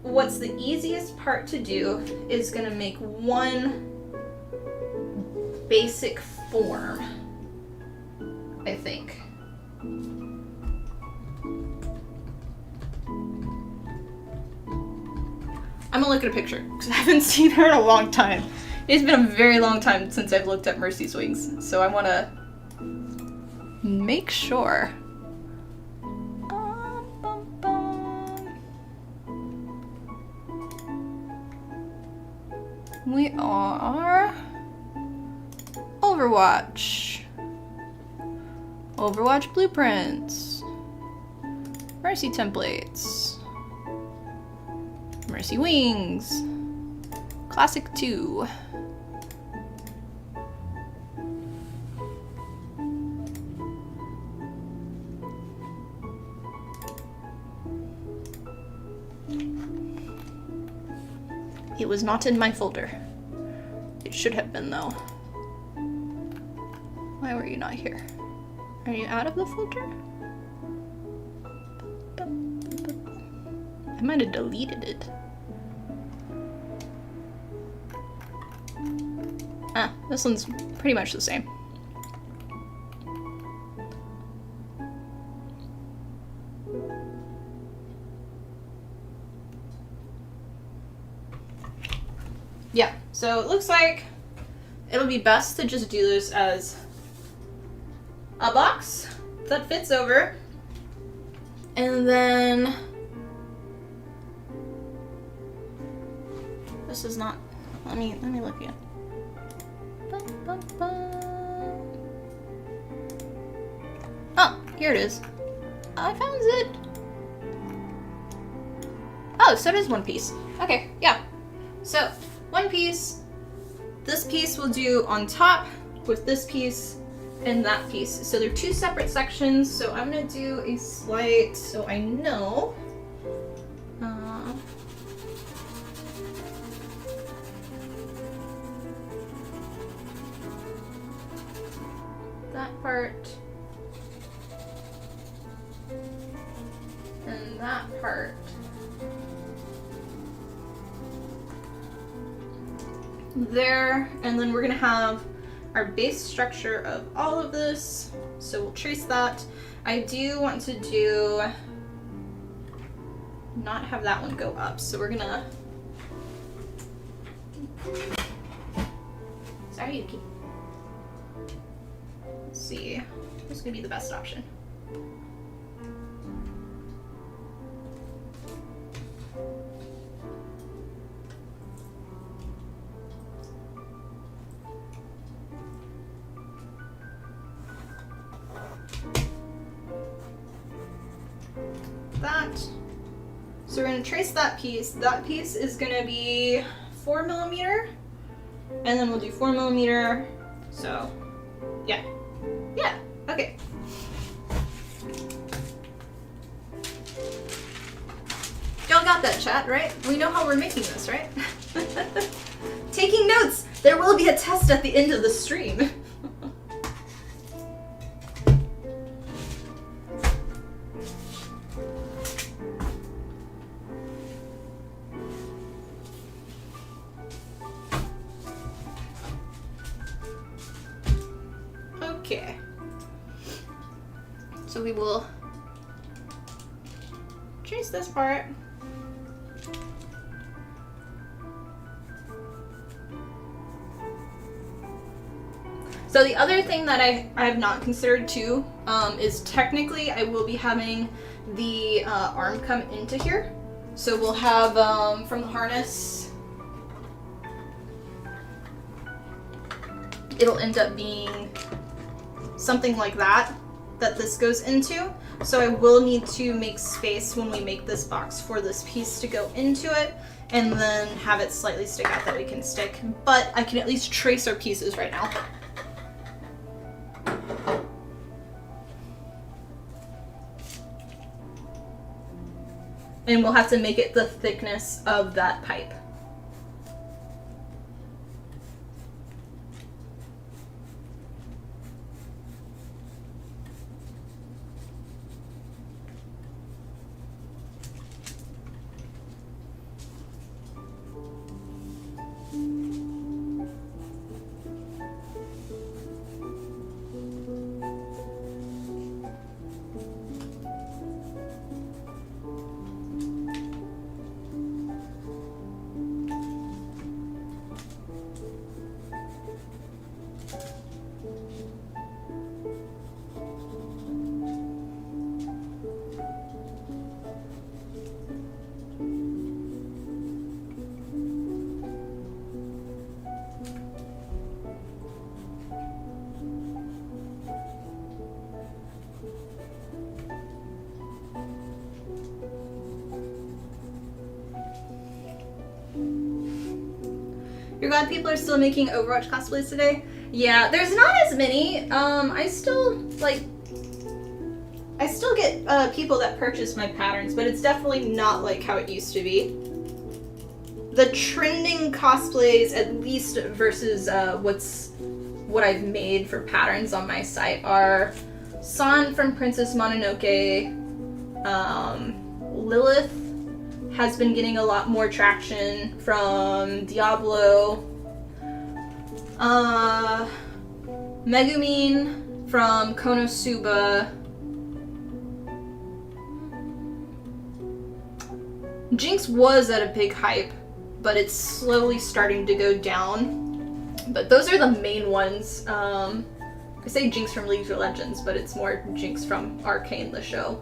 what's the easiest part to do is gonna make one basic form, I think. I'm gonna look at a picture because I haven't seen her in a long time. It's been a very long time since I've looked at Mercy's wings, so I want to make sure. We are Overwatch. Overwatch blueprints. Mercy templates. Mercy wings. Classic 2. It was not in my folder. It should have been though. Why were you not here? Are you out of the folder? I might have deleted it. Ah, this one's pretty much the same. Yeah, so it looks like it'll be best to just do this as a box that fits over. And then this is not, let me look again. Oh, here it is. I found it. Oh, so it is one piece. Okay, yeah. So, one piece. This piece will do on top with this piece and that piece. So they're two separate sections. So I'm gonna do a slight, so I know. That part. And that part. There, and then we're gonna have our base structure of all of this, so we'll trace that. I do want to do not have that one go up, so we're gonna sorry Yuki. Let's see what's gonna be the best option. That. So we're going to trace that piece. That piece is going to be 4mm, and then we'll do 4mm. So, yeah. Yeah, okay. Y'all got that, chat, right? We know how we're making this, right? Taking notes! There will be a test at the end of the stream. Okay. So we will trace this part. So the other thing that I have not considered too is technically I will be having the arm come into here. So we'll have from the harness, it'll end up being something like that this goes into. So I will need to make space when we make this box for this piece to go into it, and then have it slightly stick out that we can stick. But I can at least trace our pieces right now. And we'll have to make it the thickness of that pipe. You're glad people are still making Overwatch cosplays today? Yeah, there's not as many. I still get people that purchase my patterns, but it's definitely not like how it used to be. The trending cosplays, at least versus what I've made for patterns on my site, are San from Princess Mononoke, Lilith has been getting a lot more traction from Diablo, Megumin from Konosuba, Jinx was at a big hype, but it's slowly starting to go down. But those are the main ones. I say Jinx from League of Legends, but it's more Jinx from Arcane, the show.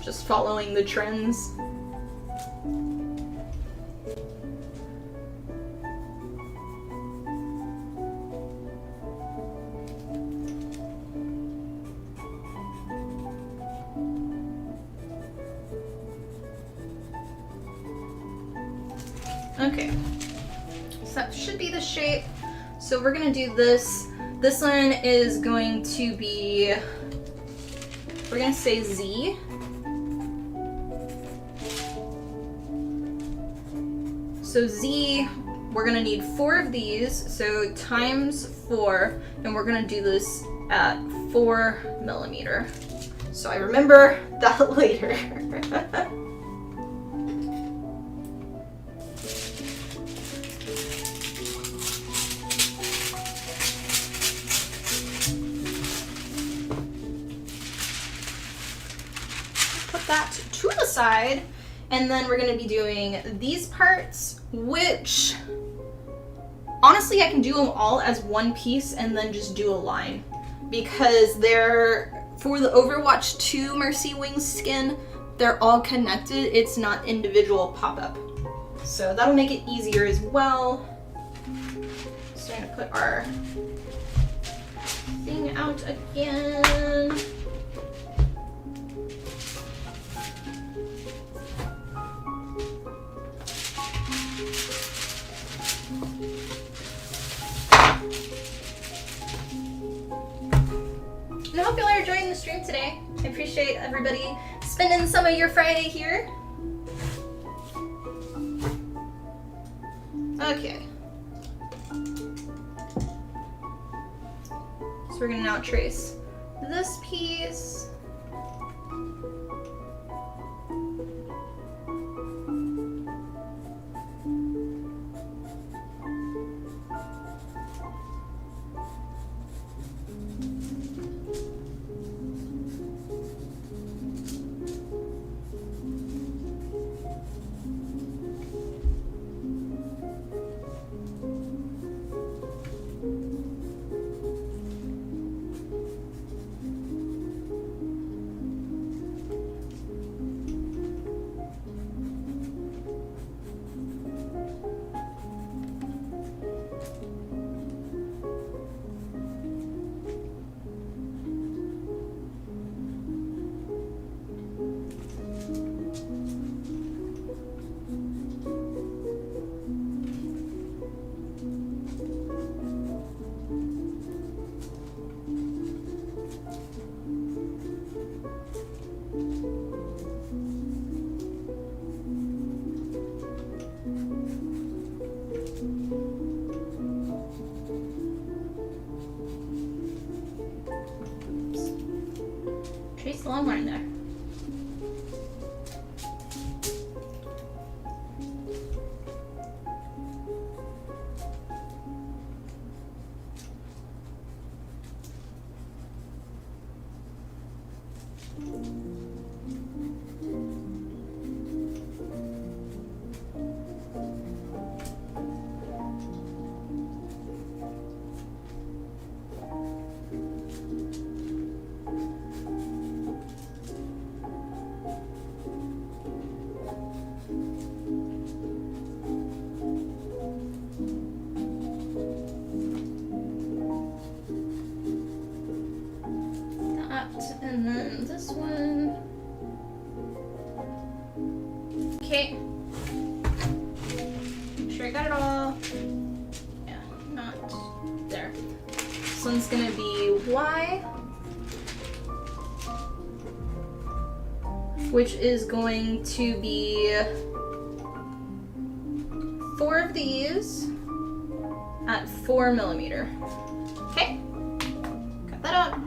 Just following the trends. Okay, so that should be the shape. So we're gonna do this. This one is going to be, we're gonna say Z. So Z, we're gonna need 4 of these, so times 4, and we're gonna do this at 4 millimeter. So I remember that later. That to the side, and then we're going to be doing these parts, which honestly I can do them all as one piece and then just do a line, because they're, for the Overwatch 2 Mercy Wings skin, they're all connected. It's not individual pop-up, so that'll make it easier as well. So we're going to put our thing out again. And I hope y'all are enjoying the stream today. I appreciate everybody spending some of your Friday here. Okay. So we're gonna now trace this piece. Trace the long line there. And then this one. Okay. Make sure I got it all. Yeah, not there. This one's gonna be Y, which is going to be 4 of these at 4 millimeter. Okay, cut that out.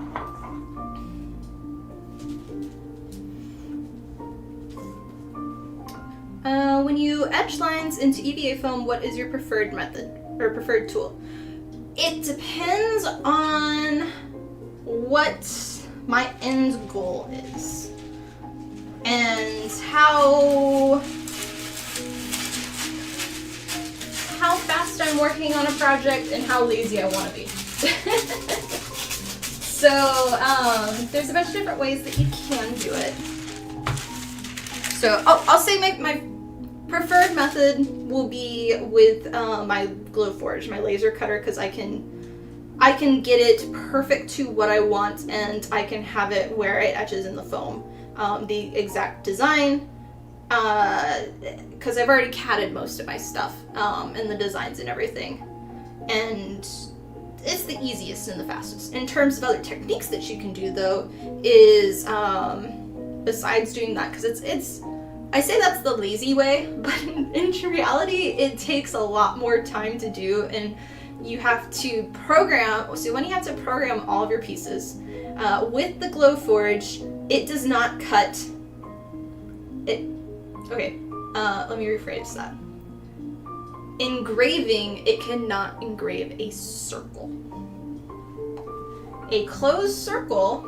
When you etch lines into EVA foam, what is your preferred method or preferred tool? It depends on what my end goal is and how fast I'm working on a project and how lazy I want to be. So, there's a bunch of different ways that you can do it. So, I'll say my preferred method will be with my Glowforge, my laser cutter, because I can get it perfect to what I want, and I can have it where it etches in the foam. The exact design, because I've already catted most of my stuff, and the designs and everything. And it's the easiest and the fastest. In terms of other techniques that you can do, though, is besides doing that, because it's I say that's the lazy way, but in reality it takes a lot more time to do, and you have to program. So when you have to program all of your pieces with the Glowforge, it does not cut it. Okay, let me rephrase that. Engraving, it cannot engrave a circle. A closed circle,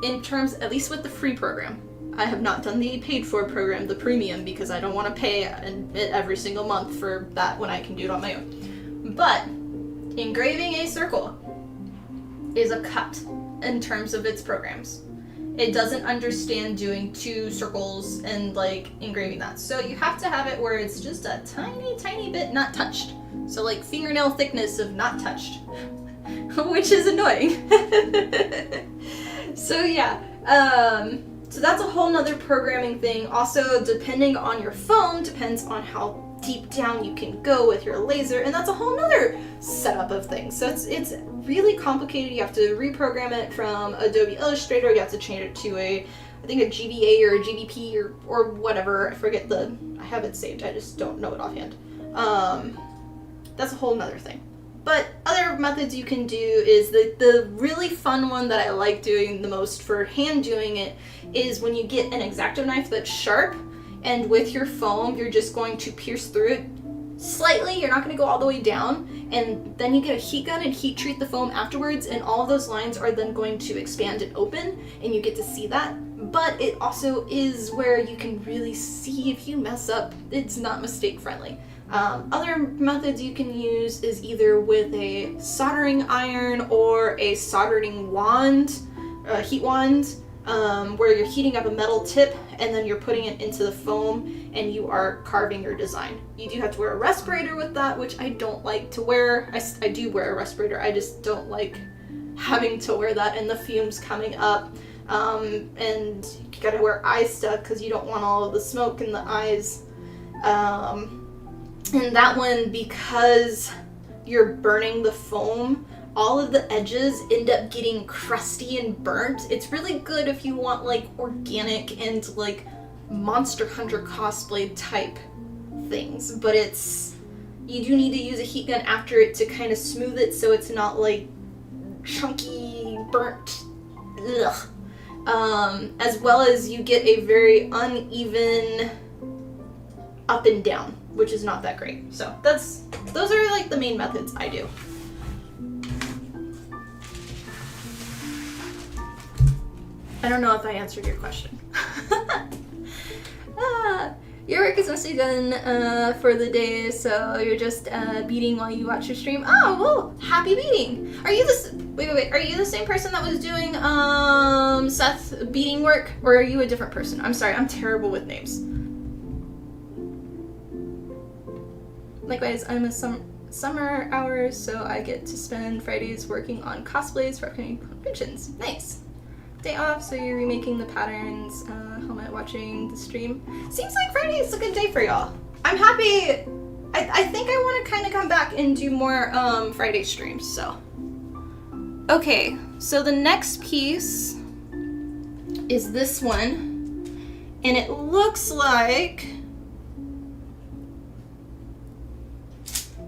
in terms, at least with the free program. I have not done the paid for program, the premium, because I don't want to pay it every single month for that when I can do it on my own. But engraving a circle is a cut in terms of its programs. It doesn't understand doing 2 circles and like engraving that. So you have to have it where it's just a tiny, tiny bit not touched. So like fingernail thickness of not touched, which is annoying. So yeah, so that's a whole nother programming thing. Also, depending on your foam, depends on how deep down you can go with your laser, and that's a whole nother setup of things. So it's really complicated. You have to reprogram it from Adobe Illustrator. You have to change it to I think a GVA or a GVP or whatever. I forget I have it saved. I just don't know it offhand. That's a whole nother thing. But other methods you can do is the really fun one that I like doing the most for hand doing it is when you get an X-Acto knife that's sharp, and with your foam you're just going to pierce through it slightly. You're not going to go all the way down, and then you get a heat gun and heat treat the foam afterwards, and all of those lines are then going to expand and open, and you get to see that. But it also is where you can really see if you mess up. It's not mistake friendly. Other methods you can use is either with a soldering iron or a soldering wand, heat wand, where you're heating up a metal tip and then you're putting it into the foam and you are carving your design. You do have to wear a respirator with that, which I don't like to wear. I do wear a respirator, I just don't like having to wear that and the fumes coming up. And you gotta wear eye stuff because you don't want all of the smoke in the eyes. And that one, because you're burning the foam, all of the edges end up getting crusty and burnt. It's really good if you want like organic and like Monster Hunter cosplay type things, but you do need to use a heat gun after it to kind of smooth it so it's not like chunky, burnt. Ugh. As well as you get a very uneven up and down, which is not that great. So those are like the main methods I do. I don't know if I answered your question. Your work is mostly done for the day, so you're just beading while you watch your stream. Oh, well, happy beading. Are you wait, are you the same person that was doing Seth's beading work, or are you a different person? I'm sorry, I'm terrible with names. Likewise, I'm a summer hours, so I get to spend Fridays working on cosplays for upcoming conventions. Nice. Day off, so you're remaking the patterns, helmet watching the stream. Seems like Friday is a good day for y'all. I'm happy. I think I want to kind of come back and do more Friday streams, so. Okay, so the next piece is this one, and it looks like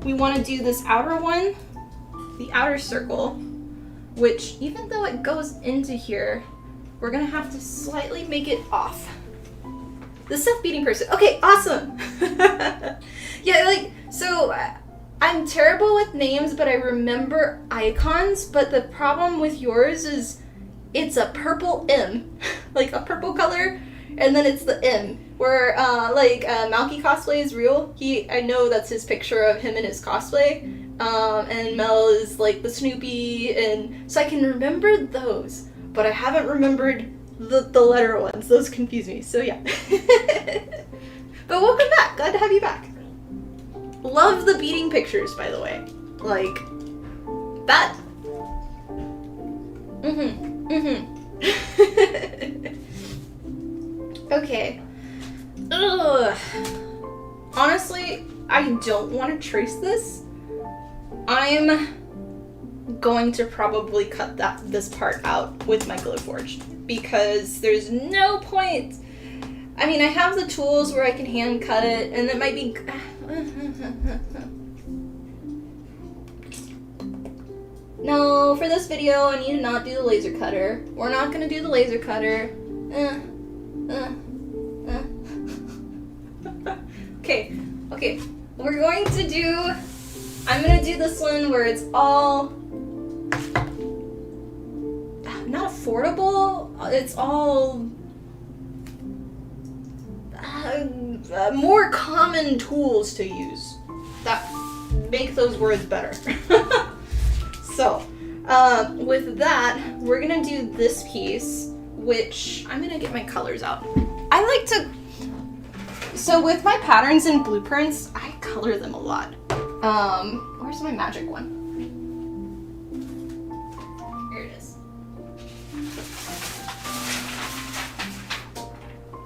we want to do this outer one, the outer circle, which even though it goes into here, we're gonna have to slightly make it off. The self-beating person. Okay, awesome. Yeah, like, so I'm terrible with names, but I remember icons, but the problem with yours is it's a purple M, like a purple color, and then it's the M. Where, Magik Cosplay is real. I know that's his picture of him in his cosplay, and Mel is like the Snoopy, and so I can remember those, but I haven't remembered the letter ones. Those confuse me, so yeah. But welcome back, glad to have you back. Love the beading pictures, by the way. Like, that. Okay. Ugh. Honestly, I don't want to trace this. I'm going to probably cut this part out with my Glowforge because there's no point. I mean, I have the tools where I can hand cut it, and it might be. No, for this video, I need to not do the laser cutter. We're not gonna do the laser cutter. Okay. We're going to do. I'm gonna do this one where it's all not affordable. It's all more common tools to use that make those words better. So, with that, we're gonna do this piece, which I'm gonna get my colors out. I like to. So with my patterns and blueprints, I color them a lot. Where's my magic one? Here it is.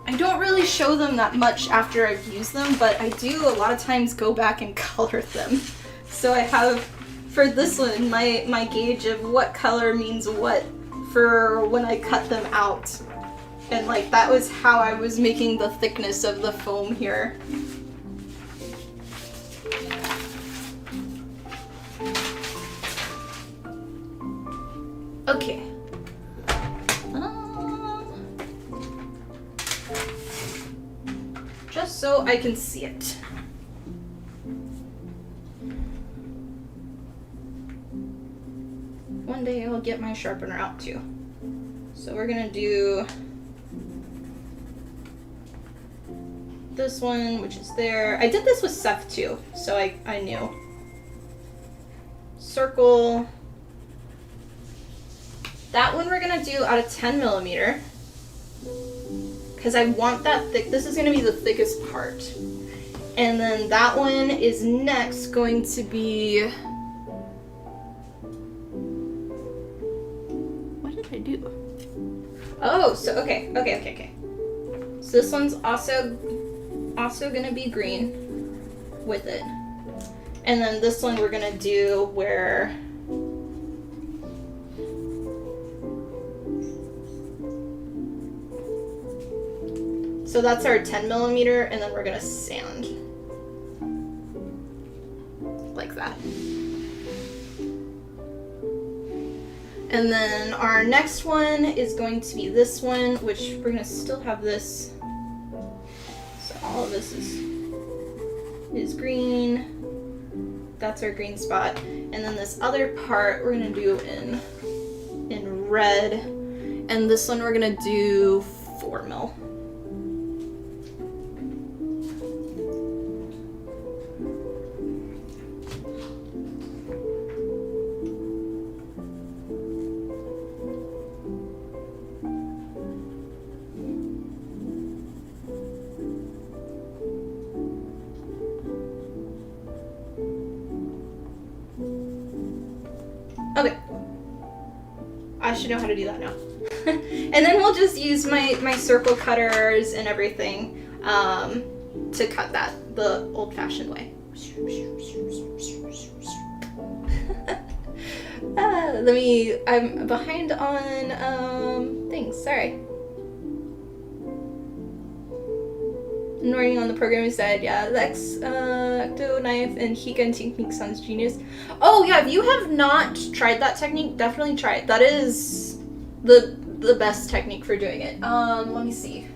I don't really show them that much after I've used them, but I do a lot of times go back and color them. So I have, for this one, my gauge of what color means what for when I cut them out. And like that was how I was making the thickness of the foam here. Okay. Just so I can see it. One day I'll get my sharpener out too. So we're gonna do this one, which is there. I did this with Seth too, so I knew. Circle. That one we're gonna do out of 10 millimeter. Because I want that thick. This is gonna be the thickest part. And then that one is next going to be. What did I do? Oh, so okay. So this one's also gonna be green with it. And then this one we're gonna do where so that's our 10 millimeter, and then we're gonna sand like that. And then our next one is going to be this one, which we're gonna still have this. So all of this is green. That's our green spot. And then this other part we're gonna do in red. And this one we're gonna do 4 mil. Okay. I should know how to do that now. And then we'll just use my circle cutters and everything to cut that the old-fashioned way. I'm behind on things, sorry. Learning on the programming side, yeah. Lex, Octo Knife, and Hikan technique sounds genius. Oh yeah, if you have not tried that technique, definitely try it. That is the best technique for doing it. Let me see.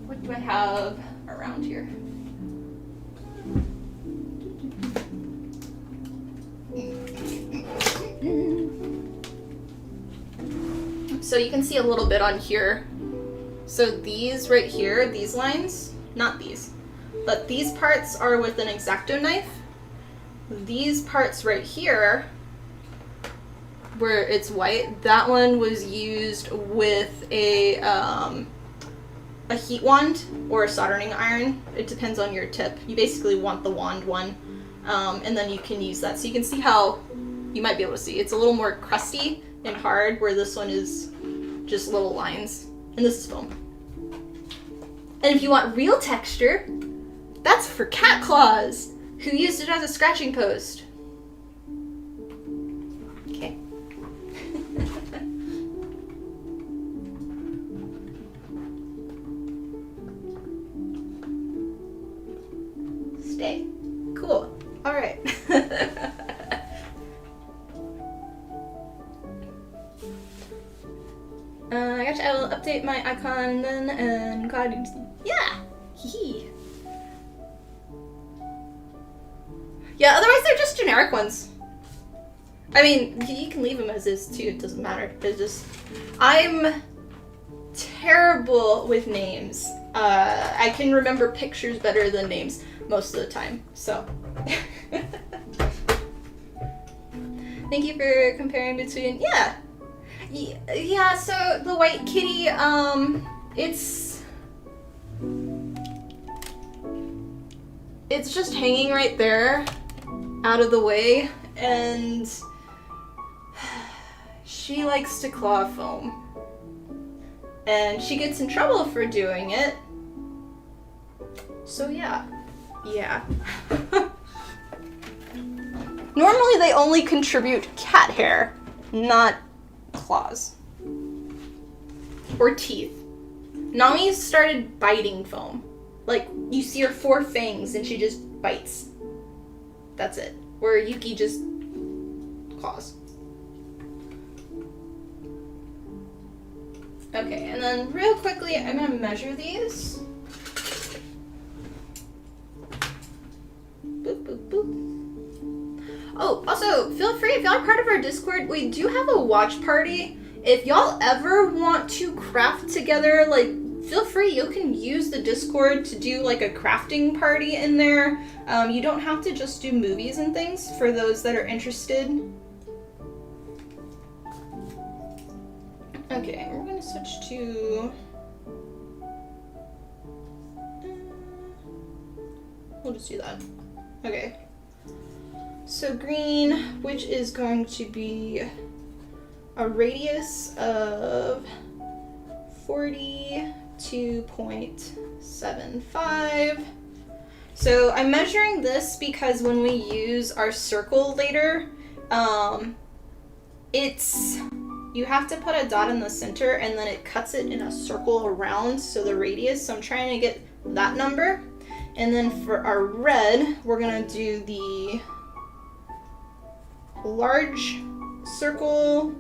What do I have around here? So you can see a little bit on here. So these right here, these lines, not these, but these parts are with an X-Acto knife. these parts right here, where it's white, that one was used with a heat wand or a soldering iron. It depends on your tip. You basically want the wand one, and then you can use that. So you can see how, you might be able to see, it's a little more crusty and hard, where this one is just little lines, and this is foam. And if you want real texture, that's for Cat Claws, who used it as a scratching post. Okay. Stay. Cool. All right. I gotcha. I will update my icon then, and God, yeah. Hee. Yeah. Otherwise, they're just generic ones. I mean, you can leave them as is too. It doesn't matter. It's just, I'm terrible with names. I can remember pictures better than names most of the time. So. Thank you for comparing between, yeah. Yeah, so the white kitty, it's just hanging right there, out of the way, and she likes to claw foam. And she gets in trouble for doing it. So yeah. Yeah. Normally they only contribute cat hair, not claws. Or teeth. Nami started biting foam. Like, you see her 4 fangs and she just bites. That's it. Where Yuki just claws. Okay, and then real quickly, I'm gonna measure these. Boop, boop, boop. Oh, also, feel free, if y'all are part of our Discord, we do have a watch party. If y'all ever want to craft together, like, feel free, you can use the Discord to do, like, a crafting party in there. You don't have to just do movies and things for those that are interested. Okay, we're gonna switch to... we'll just do that. Okay. So green, which is going to be a radius of 42.75. So I'm measuring this because when we use our circle later, you have to put a dot in the center and then it cuts it in a circle around, so the radius. So I'm trying to get that number. And then for our red, we're gonna do the large circle,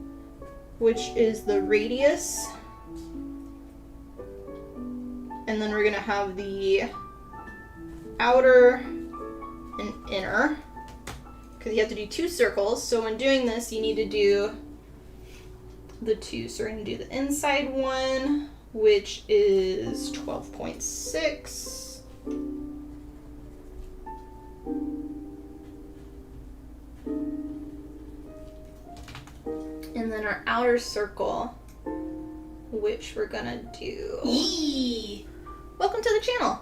which is the radius. And then we're gonna have the outer and inner, because you have to do 2 circles. So when doing this, you need to do the 2. So we're gonna do the inside one, which is 12.6. And then our outer circle, which we're gonna do... Yee! Welcome to the channel!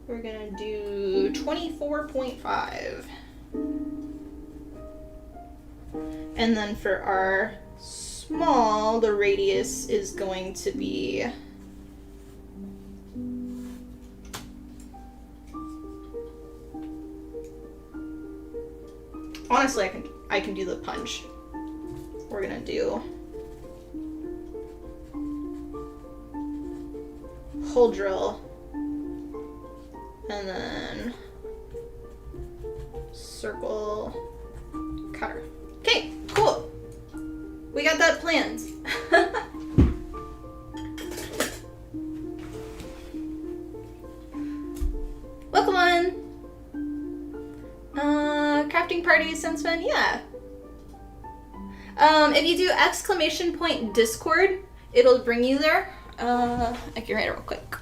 We're gonna do 24.5. And then for our small, the radius is going to be... honestly, I can do the punch. We're gonna do hole drill and then circle cutter. Okay, cool. We got that planned. Welcome on. Crafting party sounds fun. Yeah. If you do !Discord, it'll bring you there. I can write it real quick.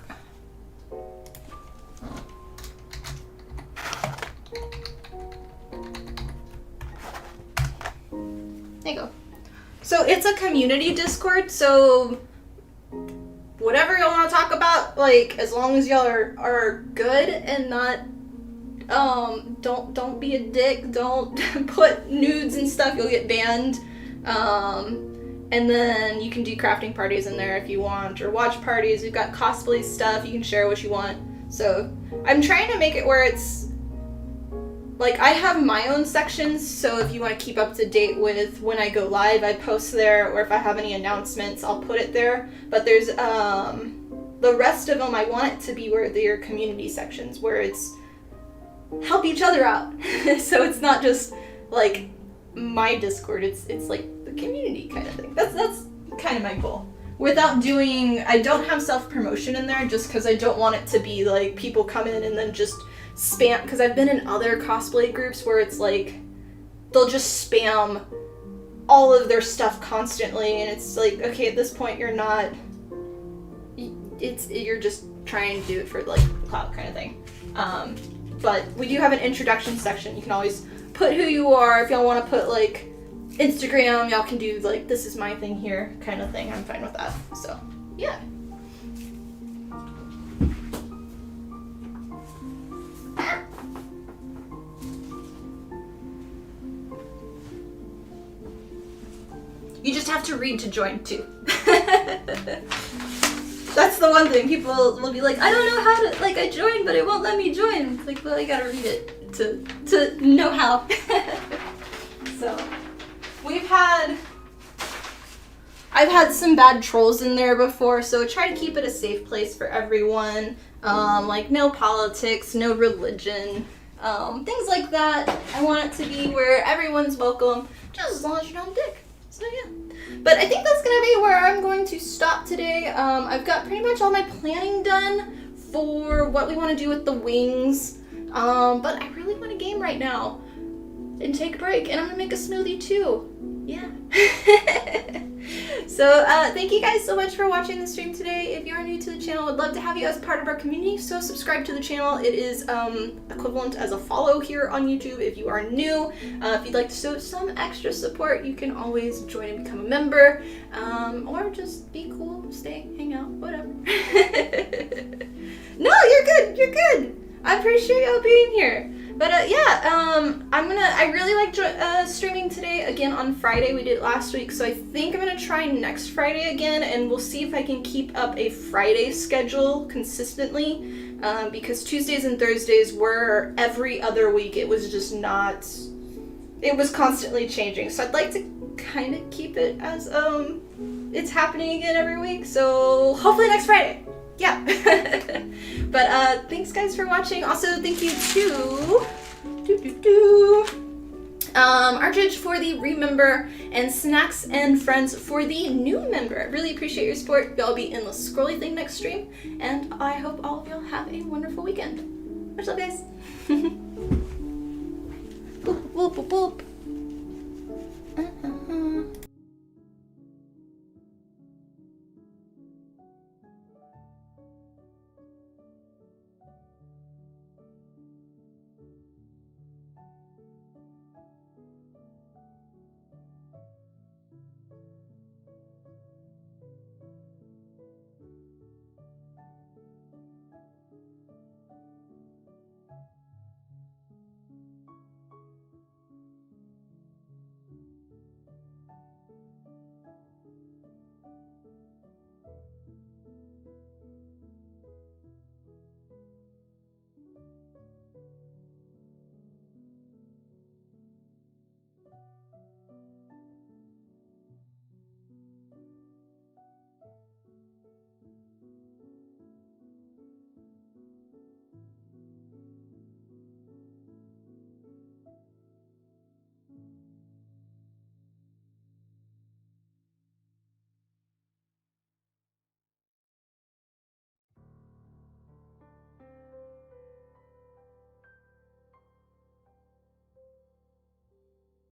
There you go. So it's a community Discord, so whatever y'all want to talk about, like, as long as y'all are good and not, don't be a dick, don't put nudes and stuff, you'll get banned. And then you can do crafting parties in there if you want, or watch parties. We've got cosplay stuff, you can share what you want. So I'm trying to make it where it's, like, I have my own sections, so if you want to keep up to date with when I go live, I post there, or if I have any announcements, I'll put it there. But there's, the rest of them, I want it to be where they're community sections, where it's help each other out. So it's not just, like, my Discord, it's like the community kind of thing. That's kind of my goal. Without doing, I don't have self-promotion in there just because I don't want it to be, like, people come in and then just spam, because I've been in other cosplay groups where it's like they'll just spam all of their stuff constantly, and it's like, okay, at this point you're just trying to do it for, like, clout kind of thing. But we do have an introduction section. You can always put who you are. If y'all want to put, like, Instagram, y'all can do, like, this is my thing here kind of thing. I'm fine with that. So yeah. You just have to read to join too. That's the one thing. People will be like, I don't know how to, like, I joined, but it won't let me join. It's like, well, you gotta read it to know how. So, I've had some bad trolls in there before, so try to keep it a safe place for everyone. Like, no politics, no religion, things like that. I want it to be where everyone's welcome, just as long as you're not a dick. So yeah. But I think that's gonna be where I'm going to stop today. I've got pretty much all my planning done for what we want to do with the wings. But I really want to game right now and take a break, and I'm gonna make a smoothie too. Yeah. So thank you guys so much for watching the stream today. If you are new to the channel, I'd love to have you as part of our community, so subscribe to the channel. It is equivalent as a follow here on YouTube if you are new. If you'd like to show some extra support, you can always join and become a member, or just be cool, stay, hang out, whatever. No, you're good. I appreciate y'all being here. But I really like streaming today again on Friday. We did it last week, so I think I'm gonna try next Friday again, and we'll see if I can keep up a Friday schedule consistently, because Tuesdays and Thursdays were every other week. It was just not, it was constantly changing. So I'd like to kind of keep it as it's happening again every week. So hopefully next Friday. Yeah. But thanks guys for watching. Also, thank you to Archage for the remember, and Snacks and Friends for the new member. I really appreciate your support. Y'all be in the scrolly thing next stream, and I hope all of y'all have a wonderful weekend. Much love, guys.